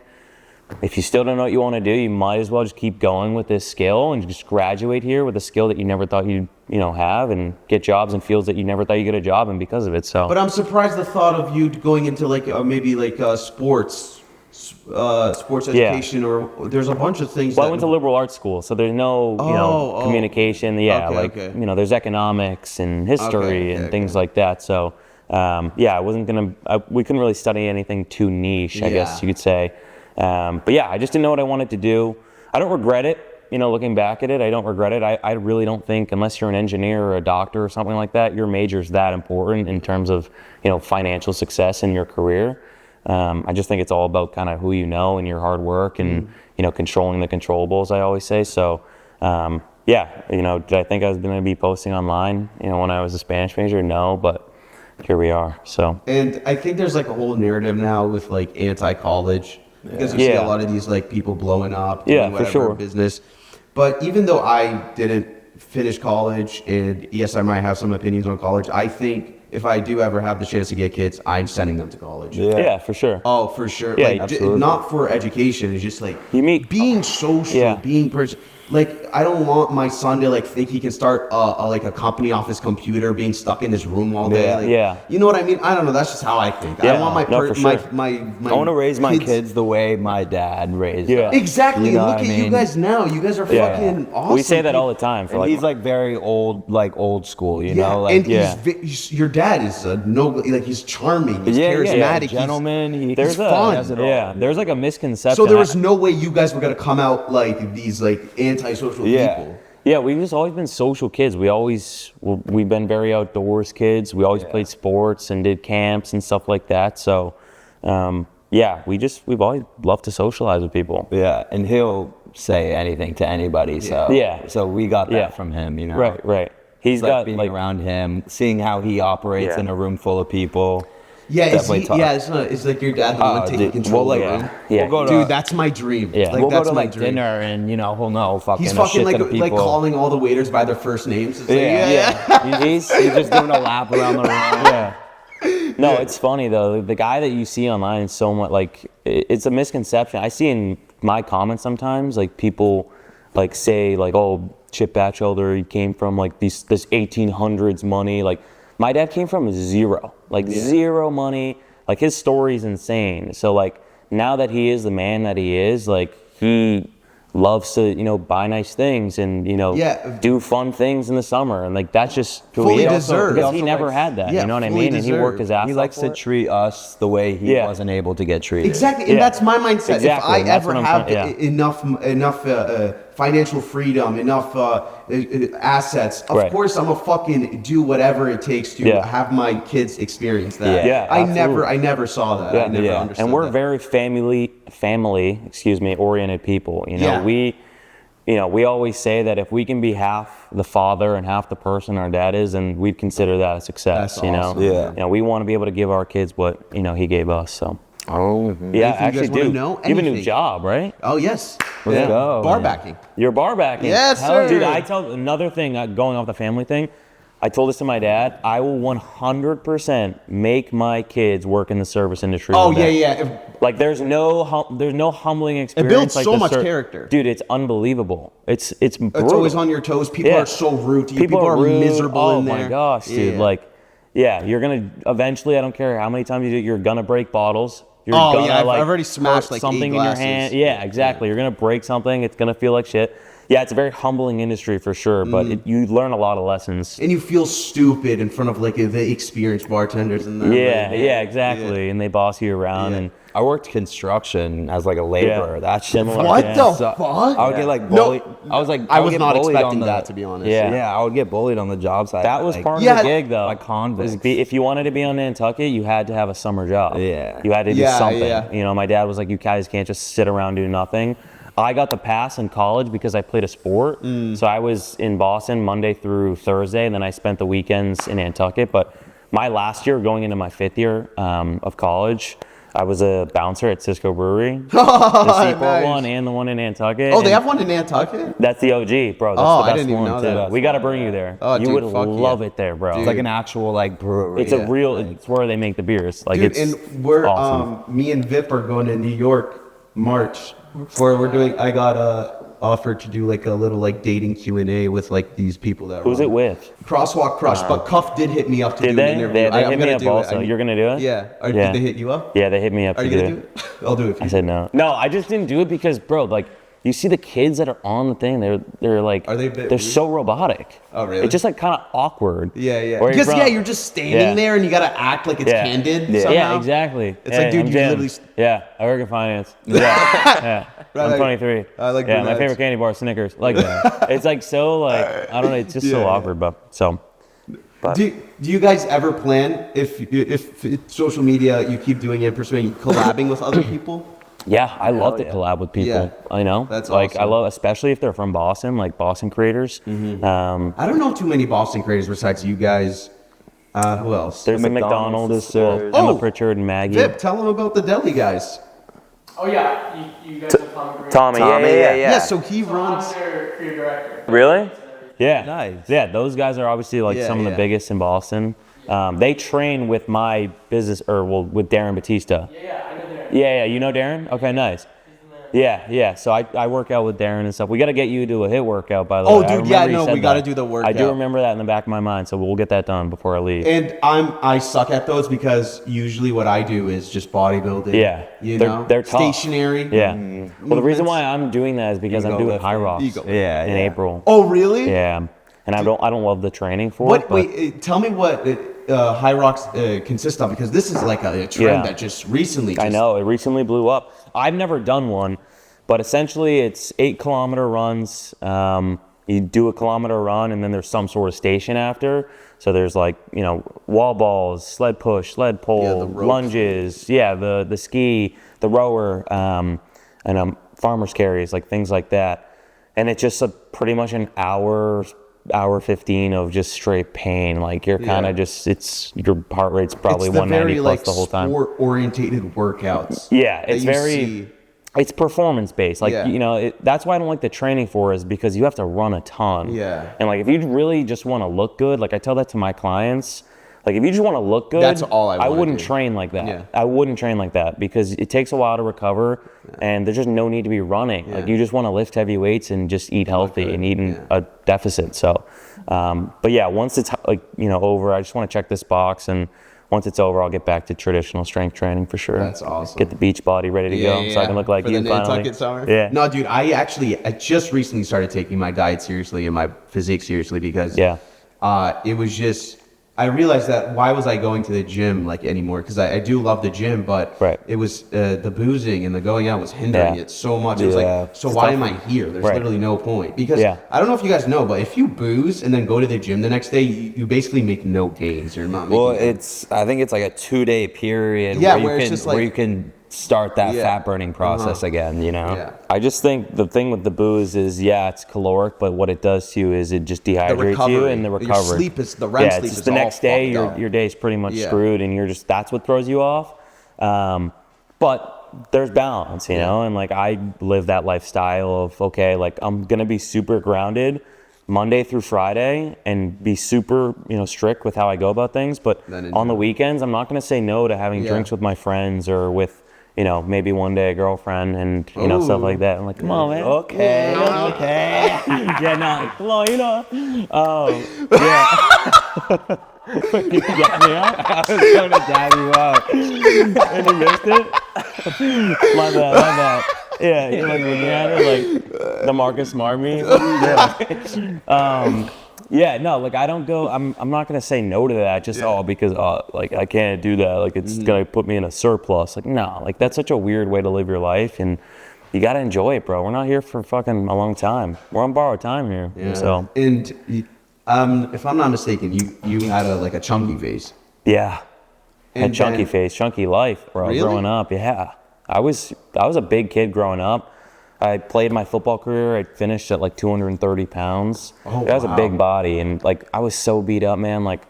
If you still don't know what you want to do, you might as well just keep going with this skill and just graduate here with a skill that you never thought you'd have, and get jobs in fields that you never thought you'd get a job in because of it. So, But I'm surprised the thought of you going into maybe sports education, or there's a bunch of things. well, I went to liberal arts school, so there's no communication. Yeah, Okay. There's economics and history and things like that. So, I wasn't we couldn't really study anything too niche, I guess you could say. But yeah, I just didn't know what I wanted to do. I don't regret it. Looking back at it, I don't regret it. I really don't think, unless you're an engineer or a doctor or something like that, your major's that important in terms of, financial success in your career. I just think it's all about kind of who you know and your hard work and, controlling the controllables, I always say. So, yeah, did I think I was going to be posting online, when I was a Spanish major? No, but here we are. So. And I think there's like a whole narrative now with like anti-college because you see a lot of these like people blowing up, doing whatever for sure. business. But even though I didn't finish college, and yes, I might have some opinions on college, I think if I do ever have the chance to get kids, I'm sending them to college. Yeah, for sure. Oh, for sure. Yeah, like, absolutely. Not for education. It's just like being social, Yeah. Like, I don't want my son to like think he can start like a company off his computer, being stuck in his room all day. Like, Yeah. You know what I mean? I don't know. That's just how I think. I want for sure. my I want to raise my kids the way my dad raised Yeah. us. Exactly. You know Look what at I you mean? guys now. You guys are fucking awesome. We say that all the time. For And he's like very old school, you know? and Like, your dad is he's charming, he's charismatic, he's gentleman. There's fun. there's like a misconception. So there was no way you guys were gonna come out like these like antisocial people. Yeah, we've just always been social kids. We've been very outdoors kids. We always played sports and did camps and stuff like that. So, we've always loved to socialize with people. Yeah, and he'll say anything to anybody. So so we got that from him, Right. He's like got being around him, seeing how he operates in a room full of people. Yeah, Definitely it's like your dad the one taking control of the room. Yeah. We'll go to, Dude, that's my dream. Yeah. we'll go that's to my like dream. dinner and he'll know fucking He's a fucking shit like ton of people. calling all the waiters by their first names. It's like, Yeah. he's just doing a lap around the room. Yeah. No, it's funny though. The guy that you see online is so much like it's a misconception. I see in my comments sometimes like people like say like, oh, Chip Batchelder, he came from like this 1800s money. Like my dad came from zero, zero money. Like his story's insane. So like now that he is the man that he is, like he loves to, buy nice things and, do fun things in the summer. And like that's just who Fully he is. deserved. Because He he also never likes- had that. yeah, You know what I fully mean? And he worked his ass He off likes for to it. treat us the way he wasn't able to get treated. Exactly, and that's my mindset. Exactly, If I and that's ever what I'm have trying- enough financial freedom, enough assets, of Right. course I'm gonna fucking do whatever it takes to have my kids experience that. Yeah, I absolutely. never saw that. I never understood And we're that. very family oriented people. Yeah. We always say that if we can be half the father and half the person our dad is, then we'd consider that a success. That's awesome. Yeah. We want to be able to give our kids what he gave us. So. Oh, Yeah, Anything you actually, guys wanna dude. know? You have a new Anything? job, right? Oh yes, Let's go, bar man. backing. You're bar backing. Yes, Hell, sir. Dude, I tell another thing, going off the family thing. I told this to my dad. I will 100% make my kids work in the service industry. Oh one day. yeah. Like there's no humbling experience. builds like so the much character. dude. It's unbelievable. It's brutal. It's always on your toes. People Yeah. are so rude to you. People are rude. miserable Oh in there. my gosh, dude. Yeah. Like, yeah, you're gonna eventually. I don't care how many times you do. You're gonna break bottles. You're Oh, gonna, yeah, I've like, already smashed, hurt like, 8 something in your glasses. hand. Yeah, exactly. You're gonna break something. It's gonna feel like shit. Yeah, it's a very humbling industry for sure, but you learn a lot of lessons. And you feel stupid in front of like the experienced bartenders and that. Yeah, exactly. And they boss you around, Yeah. and I worked construction as like a laborer. Yeah. That shit. Similar. What Yeah. the So- fuck? I would get like No, bullied. I was like, I would was get not bullied expecting on the- that, to be honest. Yeah. Yeah, I would get bullied on the job site. that was like, part Yeah. of the gig, though. Like convicts. If you wanted to be on Nantucket, you had to have a summer job. Yeah. You had to do Yeah, something. yeah. My dad was like, you guys can't just sit around doing nothing. I got the pass in college because I played a sport. So I was in Boston Monday through Thursday, and then I spent the weekends in Nantucket. But my last year, going into my 5th year of college, I was a bouncer at Cisco Brewery. The Seaport Nice. one and the one in Nantucket. Oh, they And have one in Nantucket? that's the OG, bro. That's Oh, the I best didn't even one, know too. that. We got to bring you there. Oh, you dude, would fuck love yeah. it there, bro. It's like an actual like brewery. It's a real. It's where they make the beers. Like Dude, it's and we're awesome. me and Vip are going to New York March. I got offered to do like a little like dating Q&A with like these people that Who's run it with? Crosswalk Crush, but Cuff did hit me up to Did do they? an interview. They I'm hit me gonna up do it. also. You're gonna do it? Yeah. Yeah. Did they hit you up? Yeah, they hit me up Are to you do gonna it. do it? I'll do it for I you. said no. No, I just didn't do it because, bro, like you see the kids that are on the thing. They're like, Are they a bit they're weird? so robotic. Oh, really? It's just like kind of awkward. Yeah. Where Because from- you're just standing Yeah. there and you gotta act like it's Yeah. candid Yeah, somehow. exactly. It's like, dude, I'm you Jim. literally Yeah, I work in finance. Yeah. I'm Right. 23. I like Yeah, my brunettes. favorite candy bar is Snickers. Like, it's like so like I don't know. It's just so Yeah. awkward, but so. But Do you guys ever plan if social media you keep doing it, pursuing collabing with other people? yeah, I love to collab with people. Yeah. I know. That's like I awesome. love, especially if they're from Boston, like Boston creators. I don't know too many Boston creators besides you guys. Who else? There's the McDonald's McDonald's, sisters. Emma Oh, Pritchard and Maggie. Vip, tell them about the deli guys. Oh yeah, you guys have Tommy. Tommy, Tommy, yeah. Yeah, so he So runs. I'm their creative director. Really? Yeah. Nice. Yeah, those guys are obviously like Yeah, some of the yeah. biggest in Boston. They train with my business, with Darren Batista. Yeah, I know Darren. Yeah, you know Darren? Okay, nice. Yeah. So I work out with Darren and stuff. We got to get you to do a hit workout, by the Oh, way. I dude, yeah, remember you no, said we gotta that. do the I do workout. remember that in the back of my mind, so we'll get that done before I leave. And I suck at those because usually what I do is just bodybuilding. Yeah, you they're- know, they're tough. stationary. Yeah. Well, the reason why I'm doing that is because I'm Ego doing lifting. high rocks Ego lifting. Yeah, in yeah. April. Oh, really? Yeah, and I don't love the training for it. What? But Wait, tell me what High Rocks consist of, because this is like a trend Yeah. that just recently. I know it recently blew up. I've never done one, but essentially it's 8-kilometer runs. You do a kilometer run, and then there's some sort of station after. So there's like, wall balls, sled push, sled pull, the ropes. lunges, the ski, the rower, and farmer's carries, like things like that. And it's just pretty much an hour 15 of just straight pain. Like you're kind of your heart rate's probably it's the 190 very, plus like, the whole time. sport-orientated workouts. Yeah, that it's you very, see. it's performance based. Like, Yeah. that's why I don't like the training for is because you have to run a ton. Yeah. And like, if you really just want to look good, like I tell that to my clients, like if you just want to look good, That's all I wanna wouldn't do. train like that. Yeah. I wouldn't train like that because it takes a while to recover and there's just no need to be running. Like Yeah. you just want to lift heavy weights and just eat healthy good. and eat in Yeah. a deficit. So, but yeah, once it's over, I just want to check this box, and once it's over, I'll get back to traditional strength training for sure. That's awesome. Get the beach body ready to go, so I can look like For you the finally. Nantucket summer. Yeah. No, dude, I just recently started taking my diet seriously and my physique seriously because Yeah. it was just, I realized that why was I going to the gym like anymore? Because I do love the gym, but Right. it was the boozing and the going out was hindering Yeah. it so much. It was Yeah. like, so why am I here? There's Right. literally no point. Because Yeah. I don't know if you guys know, but if you booze and then go to the gym the next day, you basically make no gains. You're not making Well, gains. I think it's like a 2-day period Yeah, where where you it's can just like- where you can start that Yeah. fat burning process again. Yeah. I just think the thing with the booze is, it's caloric, but what it does to you is it just dehydrates you recovery. and the Your recovery. sleep is- the REM yeah, sleep it's just is the all next day, fucked up. your day's pretty much Yeah. screwed, and that's what throws you off. But there's balance, you know, and like I live that lifestyle of, okay, like I'm gonna be super grounded Monday through Friday and be super, strict with how I go about things. But Then on the enjoy. weekends, I'm not gonna say no to having Yeah. drinks with my friends or with, maybe one day a girlfriend and, stuff Ooh. like that. I'm like, come on, man. Okay. Yeah, no, come on, yeah. You got me out? I was going to dab you out. And you missed it? My bad. Yeah, you like when you had it, like the Marcus Smart meme. Yeah. No, like I don't go. I'm not gonna say no to that. Just because like I can't do that. Like it's gonna put me in a surplus. Like no, like that's such a weird way to live your life, and you gotta enjoy it, bro. We're not here for fucking a long time. We're on borrowed time here. Yeah. So And if I'm not mistaken, you had a chunky face. yeah, And and chunky then- face, chunky life, bro. Really? Growing up, yeah. I was a big kid growing up. I played my football career. I finished at like 230 pounds. Oh, That was wow. a big body, and like I was so beat up, man. Like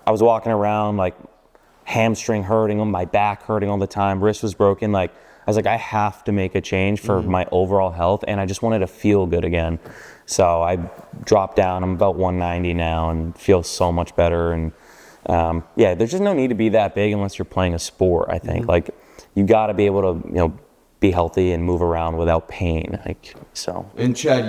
I was walking around like hamstring hurting, my back hurting all the time, wrist was broken. Like I was like, I have to make a change for my overall health, and I just wanted to feel good again. So I dropped down. I'm about 190 now, and feel so much better. And there's just no need to be that big unless you're playing a sport. I think like you got to be able to be healthy and move around without pain. Like so. And Chad,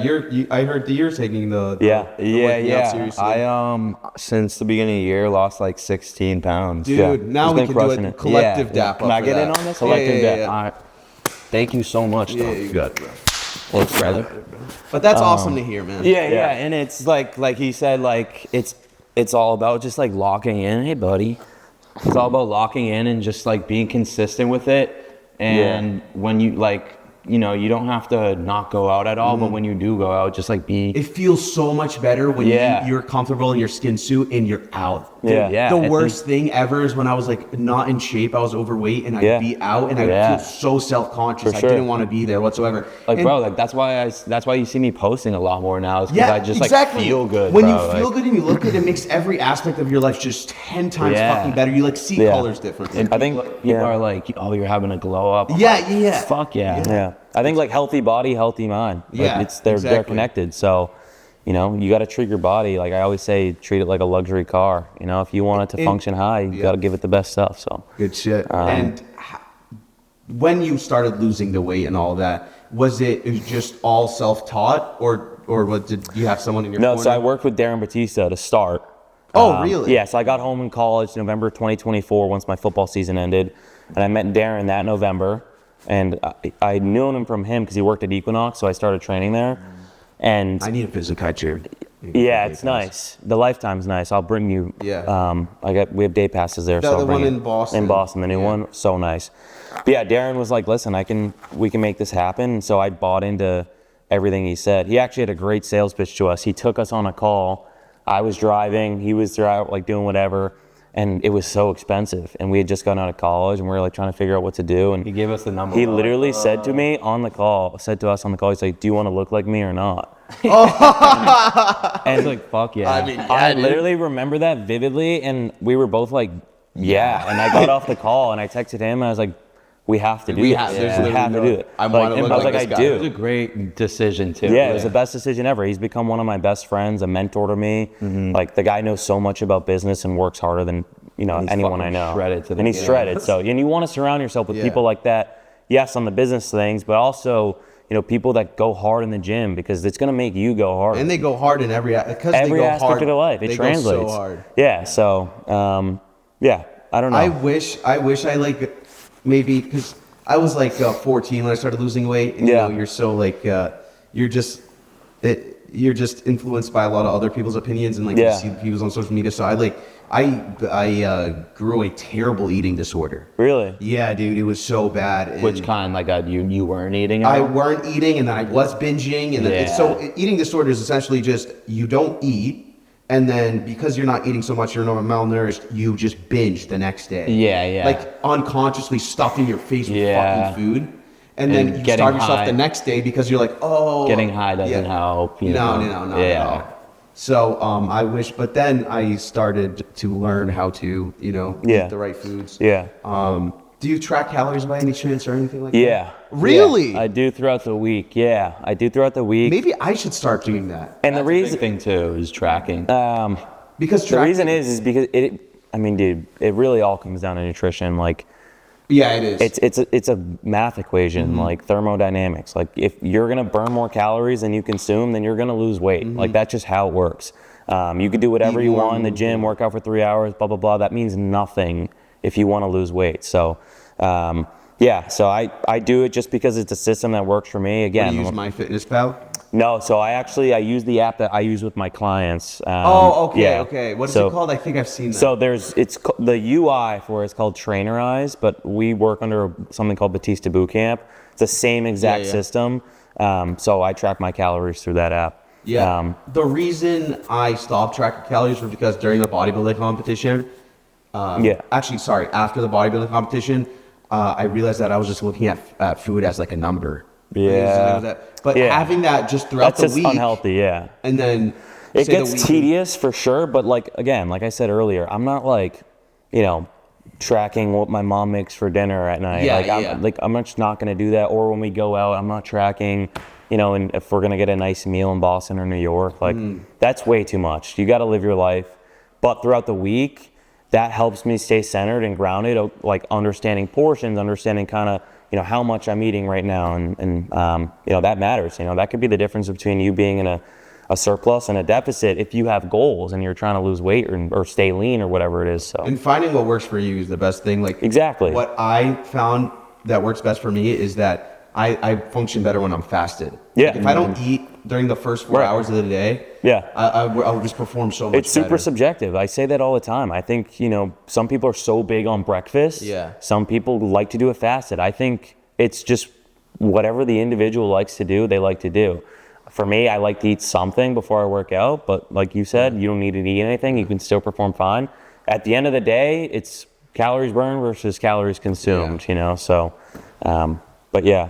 I heard that you're taking the Yeah. working out seriously. I since the beginning of the year lost like 16 pounds. Dude, Yeah. now He's we been can do crushing a it. collective Yeah. dap Can up I for get that. in on this? Collective dap. All right. Thank you so much. Yeah, though. you got it. Thanks, brother. But that's awesome to hear, man. Yeah, and it's like he said, like it's all about just like locking in. Hey, buddy, it's all about locking in and just like being consistent with it. And when you like you don't have to not go out at all, but when you do go out, just like be. It feels so much better when you're comfortable in your skin suit and you're out. Yeah. The worst thing ever is when I was like not in shape, I was overweight, and I'd be out and I'd feel so self-conscious. For sure. I didn't want to be there whatsoever. Like, and, bro, like that's why you see me posting a lot more now. Is because I just like feel good. When bro. you feel good and you look good, it makes every aspect of your life just 10 times fucking better. You like see colors differently. And I think people are like, oh, you're having a glow up. Yeah. Fuck yeah. I think like healthy body, healthy mind. Like, they're connected. So, you got to treat your body. Like I always say, treat it like a luxury car. If you want it to function high, you got to give it the best stuff. So good shit. And when you started losing the weight and all that, was it just all self-taught, or did you have someone in your corner? No, so I worked with Darren Batista to start. Oh, really? Yeah, so I got home in college November 2024 once my football season ended, and I met Darren that November, and I knew him from him because he worked at Equinox, so I started training there. And I need a physical gym. Yeah, it's nice. The Lifetime's nice. I'll bring you. Yeah. We have day passes there. The one in Boston. In Boston, the new one, so nice. But yeah, Darren was like, "Listen, we can make this happen." And so I bought into everything he said. He actually had a great sales pitch to us. He took us on a call. I was driving. He was out like doing whatever. And it was so expensive. And we had just gotten out of college and we were like trying to figure out what to do. And He gave us the number. he literally said to us on the call, he's like, "Do you want to look like me or not?" And like, fuck yeah. I literally remember that vividly. And we were both like, yeah. And I got off the call and I texted him and I was like, we have to do this. We have to do it. I want to look like this guy. do. It was a great decision too. Yeah, it was the best decision ever. He's become one of my best friends, a mentor to me. Like the guy knows so much about business and works harder than anyone I know. And he's shredded. So and you want to surround yourself with people like that. Yes, on the business things, but also people that go hard in the gym because it's going to make you go hard. And they go hard in every aspect of their life. It translates. Go so hard. Yeah. So I don't know. I wish I like. Maybe because I was like 14 when I started losing weight, and you're so like you're just influenced by a lot of other people's opinions, and like you see the people's on social media. So I grew a terrible eating disorder. Really? Yeah, dude, it was so bad. And Which kind? Like you weren't eating? I weren't eating, and then I was binging, and then so eating disorder is essentially just you don't eat. And then because you're not eating so much, you're not malnourished, you just binge the next day. Yeah. Like unconsciously stuffing your face with fucking food. And then you starve yourself the next day because you're like, oh. Getting high doesn't help. No, not at all. So I wish, but then I started to learn how to, eat the right foods. Yeah. Do you track calories by any chance or anything like that? Really? Yeah, I do throughout the week. Yeah, I do throughout the week. Maybe I should start doing that. And the reason big thing too is tracking. Because the reason is because dude, it really all comes down to nutrition. Like, yeah, it is. It's a math equation, like thermodynamics. Like, if you're gonna burn more calories than you consume, then you're gonna lose weight. Like, that's just how it works. You could do whatever you want in the gym, work out for 3 hours, blah blah blah. That means nothing if you want to lose weight. So, so I do it just because it's a system that works for me. Again, do you use MyFitnessPal? No, so I use the app that I use with my clients. Okay. What is it called? I think I've seen that. So the UI for it's called Trainerize, but we work under something called Batista Bootcamp. It's the same exact system. So I track my calories through that app. Yeah. The reason I stopped tracking calories was because during the bodybuilding competition. After the bodybuilding competition, I realized that I was just looking at food as like a number. Yeah. But having that just throughout the week. That's unhealthy, yeah. And then it gets tedious for sure, but like I said earlier, I'm not like, tracking what my mom makes for dinner at night. I'm just not going to do that. Or when we go out, I'm not tracking, and if we're going to get a nice meal in Boston or New York, that's way too much. You got to live your life. But throughout the week, that helps me stay centered and grounded, like understanding portions, understanding kind of, how much I'm eating right now. And that matters. That could be the difference between you being in a surplus and a deficit if you have goals and you're trying to lose weight or stay lean or whatever it is. So. And finding what works for you is the best thing. Like exactly. What I found that works best for me is that I function better when I'm fasted. Yeah. Like if I don't eat during the first 4 hours of the day, I'll just perform so much It's super better. subjective. I say that all the time. I think, some people are so big on breakfast. Yeah. Some people like to do it fasted. I think it's just whatever the individual likes to do, they like to do. For me, I like to eat something before I work out, but like you said, you don't need to eat anything. You can still perform fine. At the end of the day, it's calories burned versus calories consumed, you know? So, but yeah,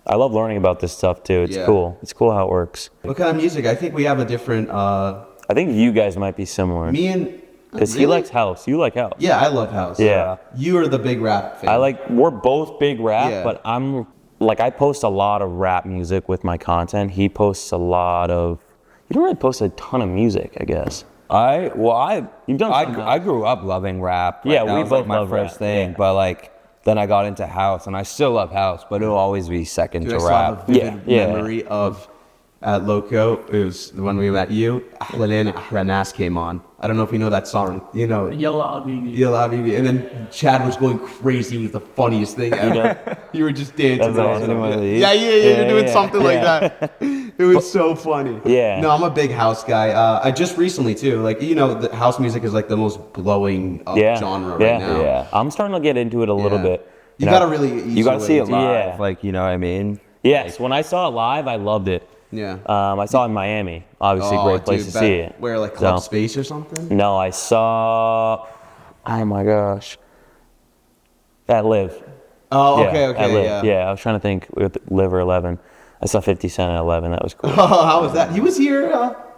I love learning about this stuff too. It's cool. It's cool how it works. What kind of music? I think we have a different. I think you guys might be similar. Me and. Because Really? he likes house. You like house. Yeah, I love house. Yeah. You are the big rap fan. We're both big rap, Yeah. but I post a lot of rap music with my content. He posts a lot of, you don't really post a ton of music, I guess. You've done I grew up loving rap. Yeah, that we was both like my love first rap, thing, yeah. but like then I got into house, and I still love house, but it'll always be second Dude, to I still have rap. a vivid Yeah. memory of at Loco. It was when we met you. Ahlan Ranas came on. I don't know if you know that song. You know it. Yellow Habibi. Yalla Habibi. And then Chad was going crazy. It was the funniest thing ever. You were just dancing. That's awesome. One of these? Yeah, you're doing yeah, something like yeah. that. It was so funny. Yeah. No, I'm a big house guy. I just recently too, like, you know, the house music is like the most blowing up genre right now. Yeah, I'm starting to get into it a little Yeah. bit. You know? gotta really ease You gotta your see way it into live, Yeah. like, you know what I mean? Yes, when I saw it live, I loved it. Yeah. I saw it in Miami. Obviously, great place dude, to see it. Where, like Club So- Space or something? No, I saw. Oh my gosh. At Live. Oh, Yeah, okay, at okay, Live. yeah. I was trying to think with Live or 11. I saw 50 Cent at 11. That was cool. Oh, how was that? He was here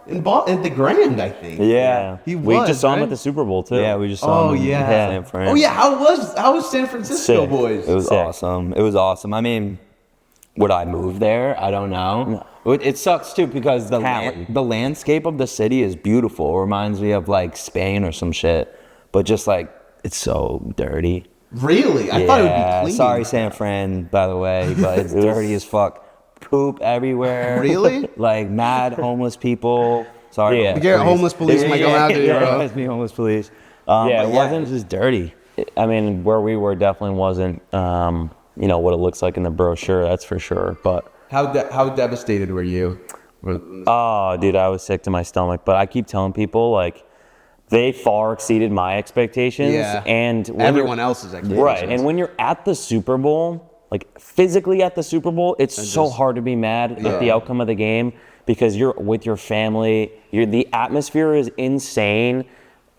in the Grand, I think. Yeah. He We was, just saw him right? at the Super Bowl too. Yeah, we just saw Oh him in yeah. San Fran. Oh yeah. How was San Francisco, Sick. boys? It was Sick. awesome. It was awesome. I mean, would I move there? I don't know. It sucks too because Cali. the landscape of the city is beautiful. It reminds me of like Spain or some shit. But just like it's so dirty. Really? I thought it would be clean. Sorry, San Fran, by the way, but it's dirty as fuck. Poop everywhere. Really? Like mad homeless people. Sorry. Yeah. You get homeless police might come after you, Yeah, bro. it's me, homeless police. Yeah, But it wasn't just dirty. I mean, where we were definitely wasn't, you know, what it looks like in the brochure. That's for sure. But How devastated were you? oh, dude, I was sick to my stomach. But I keep telling people like they far exceeded my expectations. Yeah. And when Everyone you're- else's expectations. Right. And when you're at the Super Bowl, like physically at the Super Bowl, it's so hard to be mad at the outcome of the game because you're with your family. The atmosphere is insane.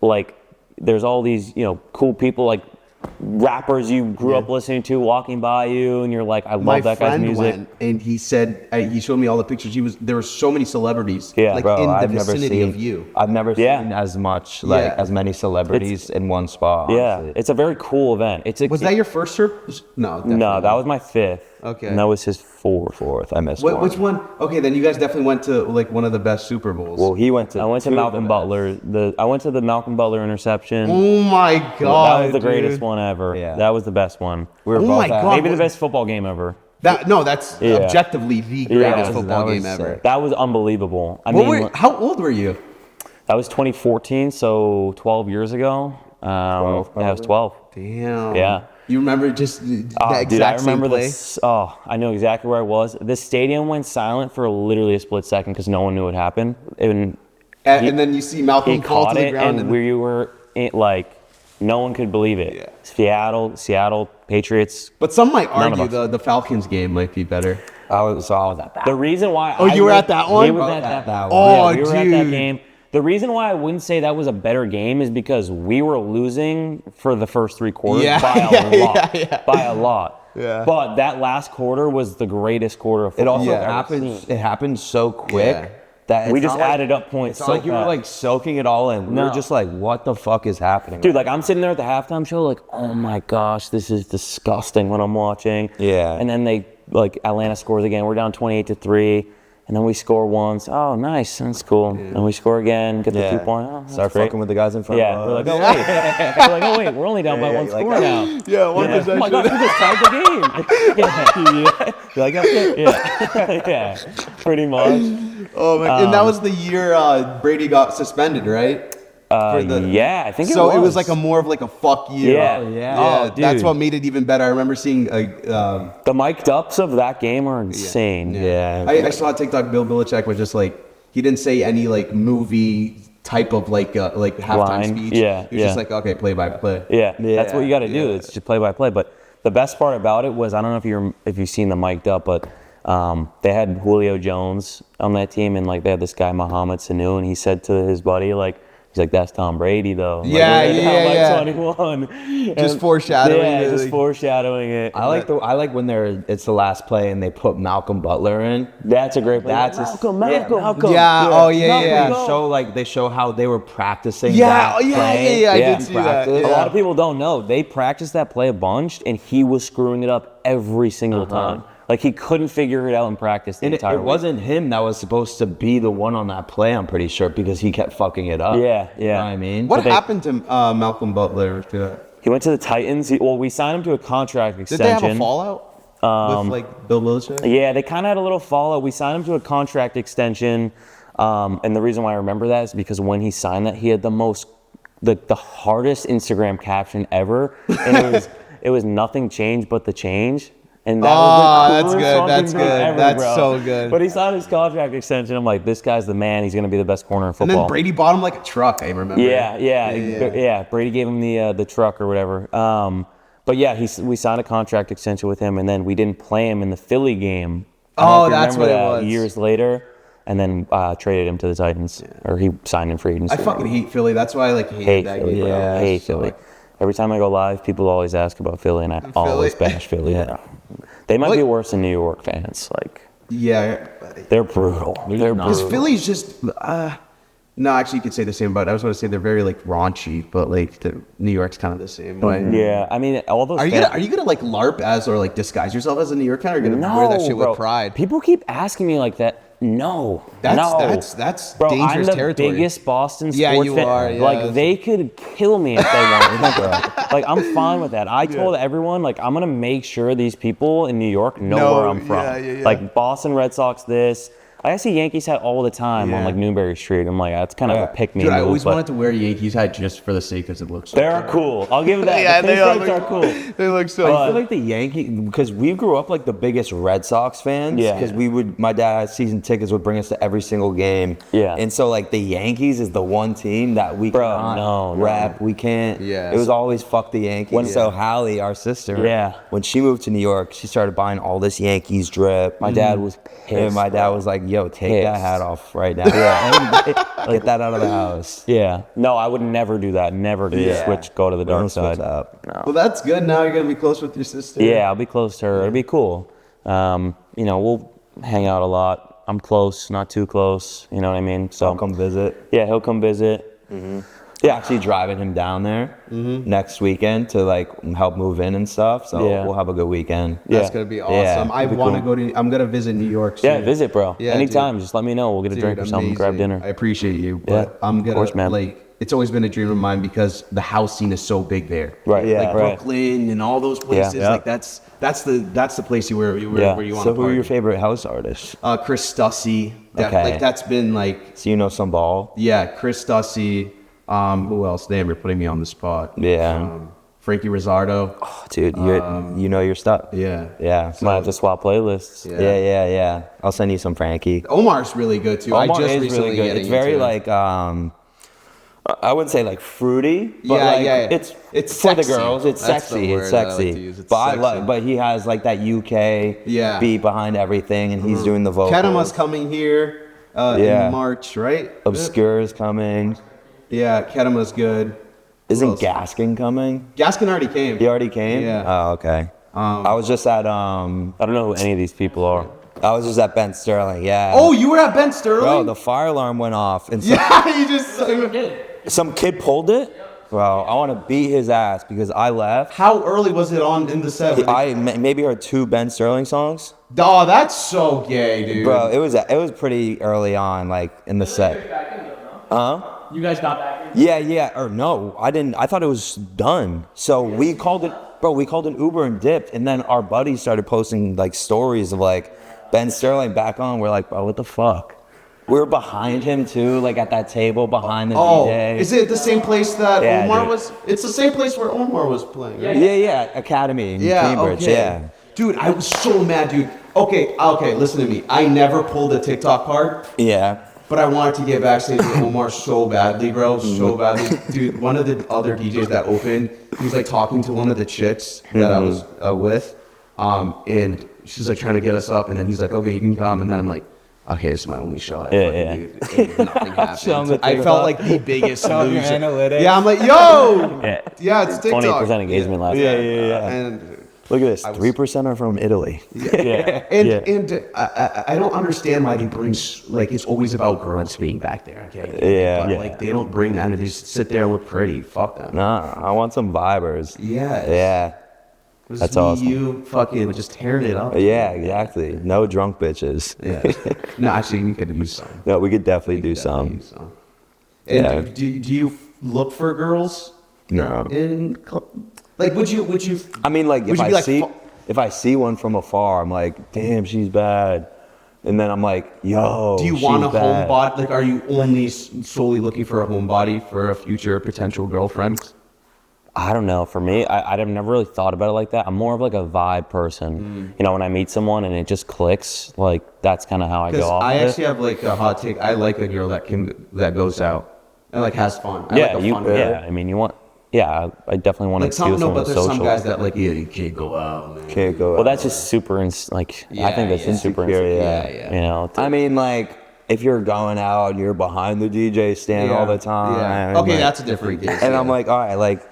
Like there's all these, you know, cool people like rappers you grew up listening to walking by you, and you're like, I love My that guy's friend music. went and he said he showed me all the pictures. There were so many celebrities, Yeah. like Bro, in the I've never vicinity seen of you. I've never Yeah. seen as much like Yeah. as many celebrities in one spot. Yeah, honestly. it's a very cool event. Was that your first trip? No, definitely No, not. that was my fifth. Okay. And that was his fourth. I missed What, one. which one? Okay, then you guys definitely went to like one of the best Super Bowls. Well, he went to. I went to two of the Malcolm best. Butler. I went to the Malcolm Butler interception. oh my god, that was the greatest dude. one ever. Yeah. That was the best one. We were Oh both my at- God. Maybe the best football game ever. That's Yeah. objectively the Yeah, greatest that football was game ever. sick. That was unbelievable. How old were you? That was 2014, so 12 years ago. 12 yeah, I was probably. 12. Damn. Yeah. You remember just the exact Dude, I same remember play? this. Oh, I know exactly where I was. The stadium went silent for literally a split second because no one knew what happened. And he- then you see Malcolm He fall caught to the it, ground. and we were like, no one could believe it. Yeah. Seattle Patriots. but some might None of argue us. the Falcons game might be better. I was at that. The reason why. Oh, you were at that one? We were Oh, at that that one. one. Yeah, we Oh, were at that dude. game. The reason why I wouldn't say that was a better game is because we were losing for the first three quarters Yeah, by a yeah, lot. yeah. By a lot. Yeah. But that last quarter was the greatest quarter of It football. also Yeah. happened. It happened so quick Yeah. that We it's just not like- added up points. It's not so like you were fast. like soaking it all in. We No. were just like, what the fuck is happening? Dude, like I'm sitting there at the halftime show, like, oh my gosh, this is disgusting what I'm watching. Yeah. And then Atlanta scores again. We're down 28-3, and then we score once. Oh, nice, that's cool. And we score again, get the Yeah. 2-point. Oh, that's Start great. fucking with the guys in front Yeah, of we're us. like, oh wait, we're only down by Yeah, one you're like, score now. Yeah, one Yeah. Oh my gosh, we just tied the game. yeah. You're like, that's it. Yeah, yeah, pretty much. Oh my! and that was the year Brady got suspended, right? For the- Yeah, I think So it was. like more of like a fuck you. Yeah. Oh, yeah. Yeah, Oh, that's dude. what made it even better. I remember seeing The mic'd ups of that game are insane. Yeah. I saw a TikTok. Bill Belichick was just like he didn't say any like movie type of like halftime Line. speech. Yeah, he was just like, okay, play by play. Yeah, that's what you got to do. yeah. It's just play by play. But the best part about it was, I don't know if you've seen the mic'd up, but they had Julio Jones on that team, and like they had this guy Mohamed Sanu, and he said to his buddy, like, he's like, that's Tom Brady though. Like, Yeah. 21. Just foreshadowing. Yeah, just foreshadowing it. I like when it's the last play and they put Malcolm Butler in. That's a great play. That's Malcolm. Yeah. Oh yeah. They show how they were practicing. Yeah. That play. I Yeah. did see that. Practice. Yeah. A lot of people don't know. They practiced that play a bunch, and he was screwing it up every single time. Like, he couldn't figure it out in practice the And entire it week. wasn't him that was supposed to be the one on that play, I'm pretty sure, because he kept fucking it up. Yeah, You know what I mean? What happened to Malcolm Butler? He went to the Titans. We signed him to a contract Did extension. they have a fallout with like Bill Belichick? Yeah, they kind of had a little fallout. We signed him to a contract extension, and the reason why I remember that is because when he signed that, he had the hardest Instagram caption ever, and it was nothing changed but the change. And that was the coolest fucking That's thing good. ever, That's bro. so good. But he signed his contract extension. I'm like, this guy's the man. He's gonna be the best corner in And football. then Brady bought him like a truck. I remember. Yeah. Brady gave him the truck or whatever. But yeah, we signed a contract extension with him, and then we didn't play him in the Philly game. I don't know if you That's remember what it that, was. Years later, and then traded him to the Titans, or he signed in free agency. I fucking hate Philly. That's why I like hate that Philly. game. Yeah, Hate Philly. Every time I go live, people always ask about Philly, and I always bash Philly. Yeah. They might be worse than New York fans. Like, Yeah. they're brutal. They're Because brutal. Philly's just. No, actually, you could say the same about. I was going to say they're very like raunchy, but like New York's kind of the same way. Yeah, I mean, all those. Are you gonna like LARP as or like disguise yourself as a New York fan? Or are you gonna wear that shit bro. with pride? People keep asking me like that. No, That's bro, dangerous I'm the territory. biggest Boston sports Yeah, you fan. are, yeah, like, that's- they could kill me if they wanted, bro. Like, I'm fine with that. I told everyone, like, I'm gonna make sure these people in New York know where I'm from. yeah. Like, Boston Red Sox, this. I see Yankees hat all the time on Yeah. like Newberry Street. I'm like, that's kind of a pick me. Dude, I move, always but wanted to wear a Yankees hat just for the sake because it looks. So they're cool. I'll give it that. Yeah, the they pinstripes are cool. They look so. I feel like the Yankees, because we grew up like the biggest Red Sox fans. Yeah. Because my dad's season tickets would bring us to every single game. Yeah. And so like the Yankees is the one team that we cannot no. rep. We can't. Yeah. It was always fuck the Yankees. So Hallie, our sister. Yeah. When she moved to New York, she started buying all this Yankees drip. My dad was pissed. And my dad was like, "Yo, take that Pissed. hat off right now. Get that out of the house." Yeah. No, I would never do that. Never do go to the dark Don't switch side. up. No. Well, that's good. Now you're gonna be close with your sister. Yeah, I'll be close to her. It'll be cool. We'll hang out a lot. I'm close, not too close. You know what I mean? So I'll come visit. yeah, he'll come visit. Yeah, actually driving him down there next weekend to like help move in and stuff. So Yeah. we'll have a good weekend. That's Yeah. gonna be awesome. Yeah, I it'd be want to cool. go to. I'm gonna visit New York soon. Yeah, visit, bro. Yeah, Anytime, dude. just let me know. We'll get a drink or something, grab amazing. dinner. I appreciate you, but Yeah, I'm gonna of course, man. like. It's always been a dream of mine because the house scene is so big there. Right. Yeah. Like Right. Brooklyn and all those places. Yeah. Like that's the place where you want So to who are party. your favorite house artists? Chris Stussy. Okay. Like that's been like So you know some ball. yeah, Chris Stussy. Who else? Damn, you're putting me on the spot. Yeah. Frankie Rizzardo. Oh, dude, you know your stuff. Yeah. Yeah. Might have to swap playlists. Yeah. I'll send you some Frankie. Omar's really good too. Omar I just is recently really good. getting It's very into it. like I wouldn't say like fruity, but Yeah, like yeah. it's It's for the sexy. girls. It's That's the sexy. It's word I like sexy. to use. It's But sexy. but he has like that UK Yeah. beat behind everything, and he's doing the vocals. Kenema's coming here Yeah. in March, right? Obscure is coming. Yeah, Kenema's good. Isn't else? Gaskin coming? Gaskin already came. He already came. Yeah. Oh, okay. I was just at I don't know who any of these people are. Ben Sterling. Yeah. Oh, you were at Ben Sterling? Bro, the fire alarm went off, and yeah, you just. some kid pulled it. Bro, I want to beat his ass because I left. How early was it on in the set? I maybe heard 2 Ben Sterling songs. Oh, that's so gay, dude. Bro, it was pretty early on, like in the set. You guys got back in? Yeah. Or no, I didn't. I thought it was done. So we called it, bro. We called an Uber and dipped, and then our buddies started posting like stories of like Ben Sterling back on. We're like, bro, what the fuck? We were behind him too, like at that table behind the Oh, DJ. is it the same place that Yeah, Omar dude. was? It's the same place where Omar was playing, right? Yeah. Academy in Cambridge. okay. Yeah. Dude, I was so mad, dude. Okay, listen to me. I never pulled a TikTok card. Yeah. But I wanted to get backstage with Omar so badly, bro, so badly. Dude, one of the other DJs that opened, he was like talking to one of the chicks that I was with, and she's like trying to get us up, and then he's like, okay, you can come, and then I'm like, okay, this is my only shot. Dude, nothing happened. I felt like the biggest loser. Yeah, I'm like, yo! Yeah, it's TikTok. 20% engagement last night. Yeah. And Look at this. 3% are from Italy. And I don't understand why they bring, like, it's always about girls being back there. Okay? Yeah. But, like, they don't bring that, and they just sit there and look pretty. Fuck them. Nah, I want some vibers. Yes. Yeah. Just That's me, awesome. You fucking just tearing it up. Yeah, exactly. No drunk bitches. Yeah. No, actually, we could use some. No, we could definitely do some. Use some. And Yeah. do you look for girls? No. Like, would you? I mean, like, Would if you be I like, if I see one from afar, I'm like, damn, she's bad. And then I'm like, yo, do you she's want a bad. homebody? Like, are you only solely looking for a homebody for a future potential girlfriend? I don't know. For me, I've never really thought about it like that. I'm more of like a vibe person. You know, when I meet someone and it just clicks, like that's kind of how I go Because off. I of it. actually have like a hot take. I like a girl that goes out and like has fun. I Yeah, like a fun girl. yeah. I mean, you want. Yeah, I definitely want Like to feel some, no, someone but there's social. some guys that like, yeah, you can't go out, man. Can't go Well, out. that's just super. I think that's yeah. super Insecure, insecure. yeah. You know. I mean, like, if you're going out, you're behind the DJ stand all the time. Yeah. Okay, like- that's a different case. And yeah. I'm like, all right, like,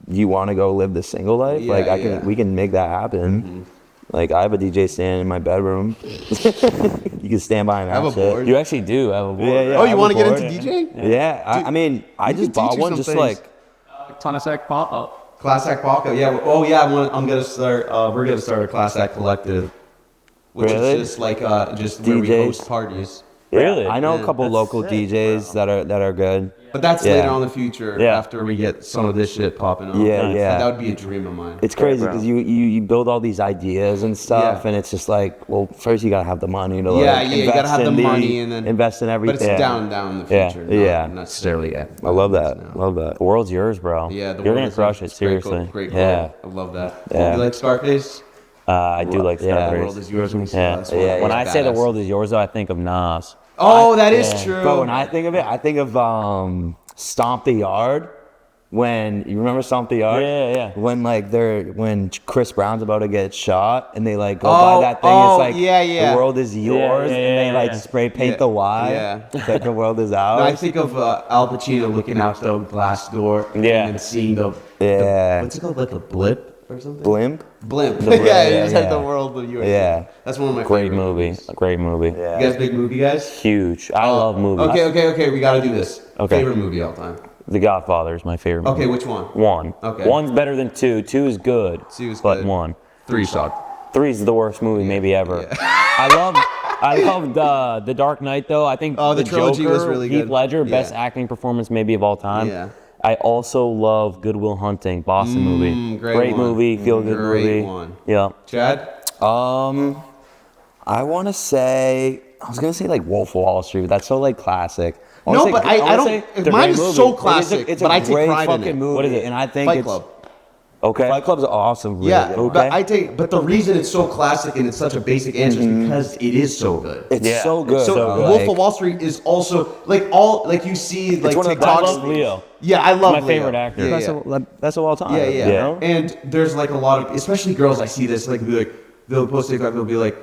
you want to go live the single life? Yeah, like, yeah. we can make that happen. Like, I have a DJ stand in my bedroom. You can stand by and I have that a shit. board. You actually do have a board. Yeah, yeah. Oh, I you have want a to get board. into DJing? Yeah, I mean, I we can just bought teach you one some just things. like, Class act pop. Class Act Paco, yeah. Oh, yeah. I'm gonna start. We're gonna start a Class Act collective, which Really? is just like just where we DJs? host parties. Really? I know a Yeah, couple that's local sick, DJs that are good. But that's Yeah. later on in the future. Yeah. After we get some of this shit popping up. Yeah, Nice. yeah. That would be a dream of mine. It's crazy bro. because you build all these ideas and stuff, Yeah. and it's just like, well, first you gotta have the money to like Yeah, you gotta invest have in the money and then invest in But everything. it's down in the Yeah. future. Not Yeah. necessarily yet. I love that. Love that. The world's yours, bro. Yeah, the You're world gonna is crush it. it's great, Seriously. Great Yeah. I love that. Yeah. You like Scarface? I do like Yeah. Star The Wars. world is yours. When we Yeah. that's one Yeah, of When the I say the badass- world is yours, though, I think of Nas. Oh, that is true. But when I think of it, I think of Stomp the Yard. When you remember Stomp the Yard? Yeah. When Chris Brown's about to get shot and they like go Oh, by that thing, oh, it's like yeah. the world is yours, yeah, and they like yeah. spray paint Yeah, the Y. yeah. It's like the world is No, ours. I think of Al Pacino looking out the glass door Yeah. and then seeing the what's it called, like a blip or something? Blimp. Blimp. blimp, yeah, yeah, it's like yeah. the world of yours. Yeah. That's one of my Great favorite movie. movies. A great movie. Yeah. You guys big movie guys? Huge. I love movies. Okay. We gotta do this. Okay. Favorite movie all time. The Godfather is my favorite movie. Okay, which one? One. Okay. One's better than two. Two is good. Two is but good. one. 3 sucked. Three's the worst movie maybe ever. I loved The Dark Knight though. I think Oh, the trilogy Joker, was really Heath good. Ledger, Yeah. best acting performance maybe of all time. Yeah. I also love Good Will Hunting, Boston movie. great one. movie, feel good Great movie. one. Yeah. Chad? I want to say, I was gonna say like Wolf of Wall Street. But that's so like classic. I wanna No, say- but I wanna don't. say- it's a Mine great is movie. so It is classic, It's but a I take great pride in fucking it. movie. What is it? And I think Fight it's Club. Okay. Fight Club's awesome. Really Yeah, good. Okay. but the reason it's so classic and it's such a basic answer is because it is so good. It's Yeah. so good. So bro. Wolf Like, of Wall Street is also like you see like one of the I TikToks. love Leo. Yeah, I love My Leo. favorite actor. Yeah, That's yeah. That's of all time. Yeah, yeah. you know? And there's like a lot of, especially girls, I see this, like, be like, they'll post TikTok, they'll be like,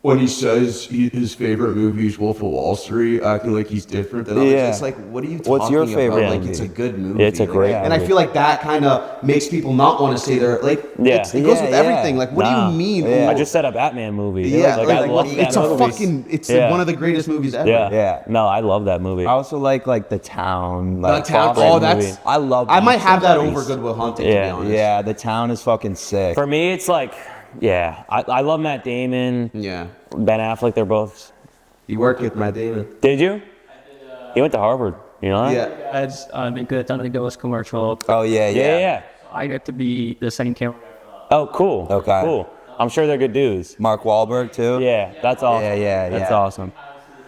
when he says his favorite movie is Wolf of Wall Street, acting like he's different than others. Yeah. It's like, what are you talking What's your favorite about? Like, movie? it's a good movie. Yeah, it's a great And I movie. feel like that kind of makes people not want to say they're, like, Yeah. it goes Yeah, with yeah. everything. Like, what Nah. do you mean? Yeah. I just said a Batman movie. Yeah, Like, I love it's that a movie. fucking, it's Yeah. one of the greatest movies ever. Yeah. Yeah. No, I love that movie. I also like The Town. Like, The Town, Boston oh, movie. that's, I love. I might have that Boston over movies. Good Will Hunting, to Yeah. be honest. Yeah, The Town is fucking sick. For me, it's like, yeah, I love Matt Damon, Yeah. Ben Affleck. They're both. You worked with Matt Damon. Did you? He went to Harvard. You know that? Yeah. As make a ton of those commercial. Oh yeah, Yeah. I get to be the same camera. Oh, cool. Okay. Cool. I'm sure they're good dudes. Mark Wahlberg too. Yeah, that's awesome. Yeah. That's awesome.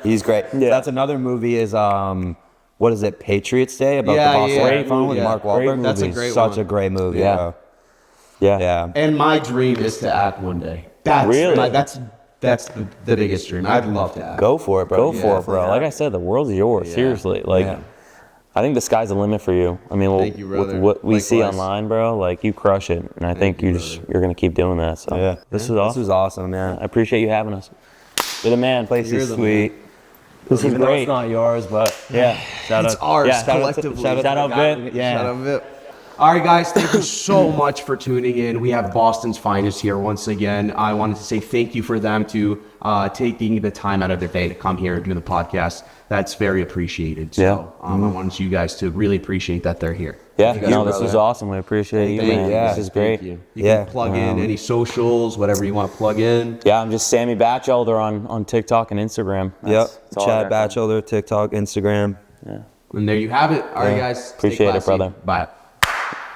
He's great. Yeah. That's another movie. Is what is it? Patriots Day about Yeah, the Boston yeah. Red Phone with Yeah. Mark Great Wahlberg. movie. That's a great Such one. a great movie. Yeah. bro. Yeah. Yeah. And my dream is to act one day. That's Really? that's That's the biggest dream. I'd love to have. Go for it, bro. Go for it, bro. Like I said, the world's yours. Seriously, like. Yeah. I think the sky's the limit for you. I mean, Thank you, brother. with what we see Likewise. online, bro, like you crush it, and I think you're gonna keep doing that. So Yeah. this was awesome. This was awesome, man. I appreciate you having us. You're the man. Place You're is the sweet. This is Even though great. it's not yours, but Yeah, shout It's out. ours yeah, collectively. Shout out, Vit. Yeah. Shout out Vip. All right, guys, thank you so much for tuning in. We have Boston's finest here once again. I wanted to say thank you for them to taking the time out of their day to come here and do the podcast. That's very appreciated. So I wanted you guys to really appreciate that they're here. Yeah, Thank you, no, this brother. was awesome. We appreciate you, Thank man. you. Yeah. This is great. Thank you. You Yeah. can plug in any socials, whatever you want to plug in. Yeah, I'm just Sammy Batchelder on TikTok and Instagram. yep. That's all I Chad got. Batchelder, TikTok, Instagram. And there you have it. All right, guys. Stay Appreciate it, classy. brother. Bye.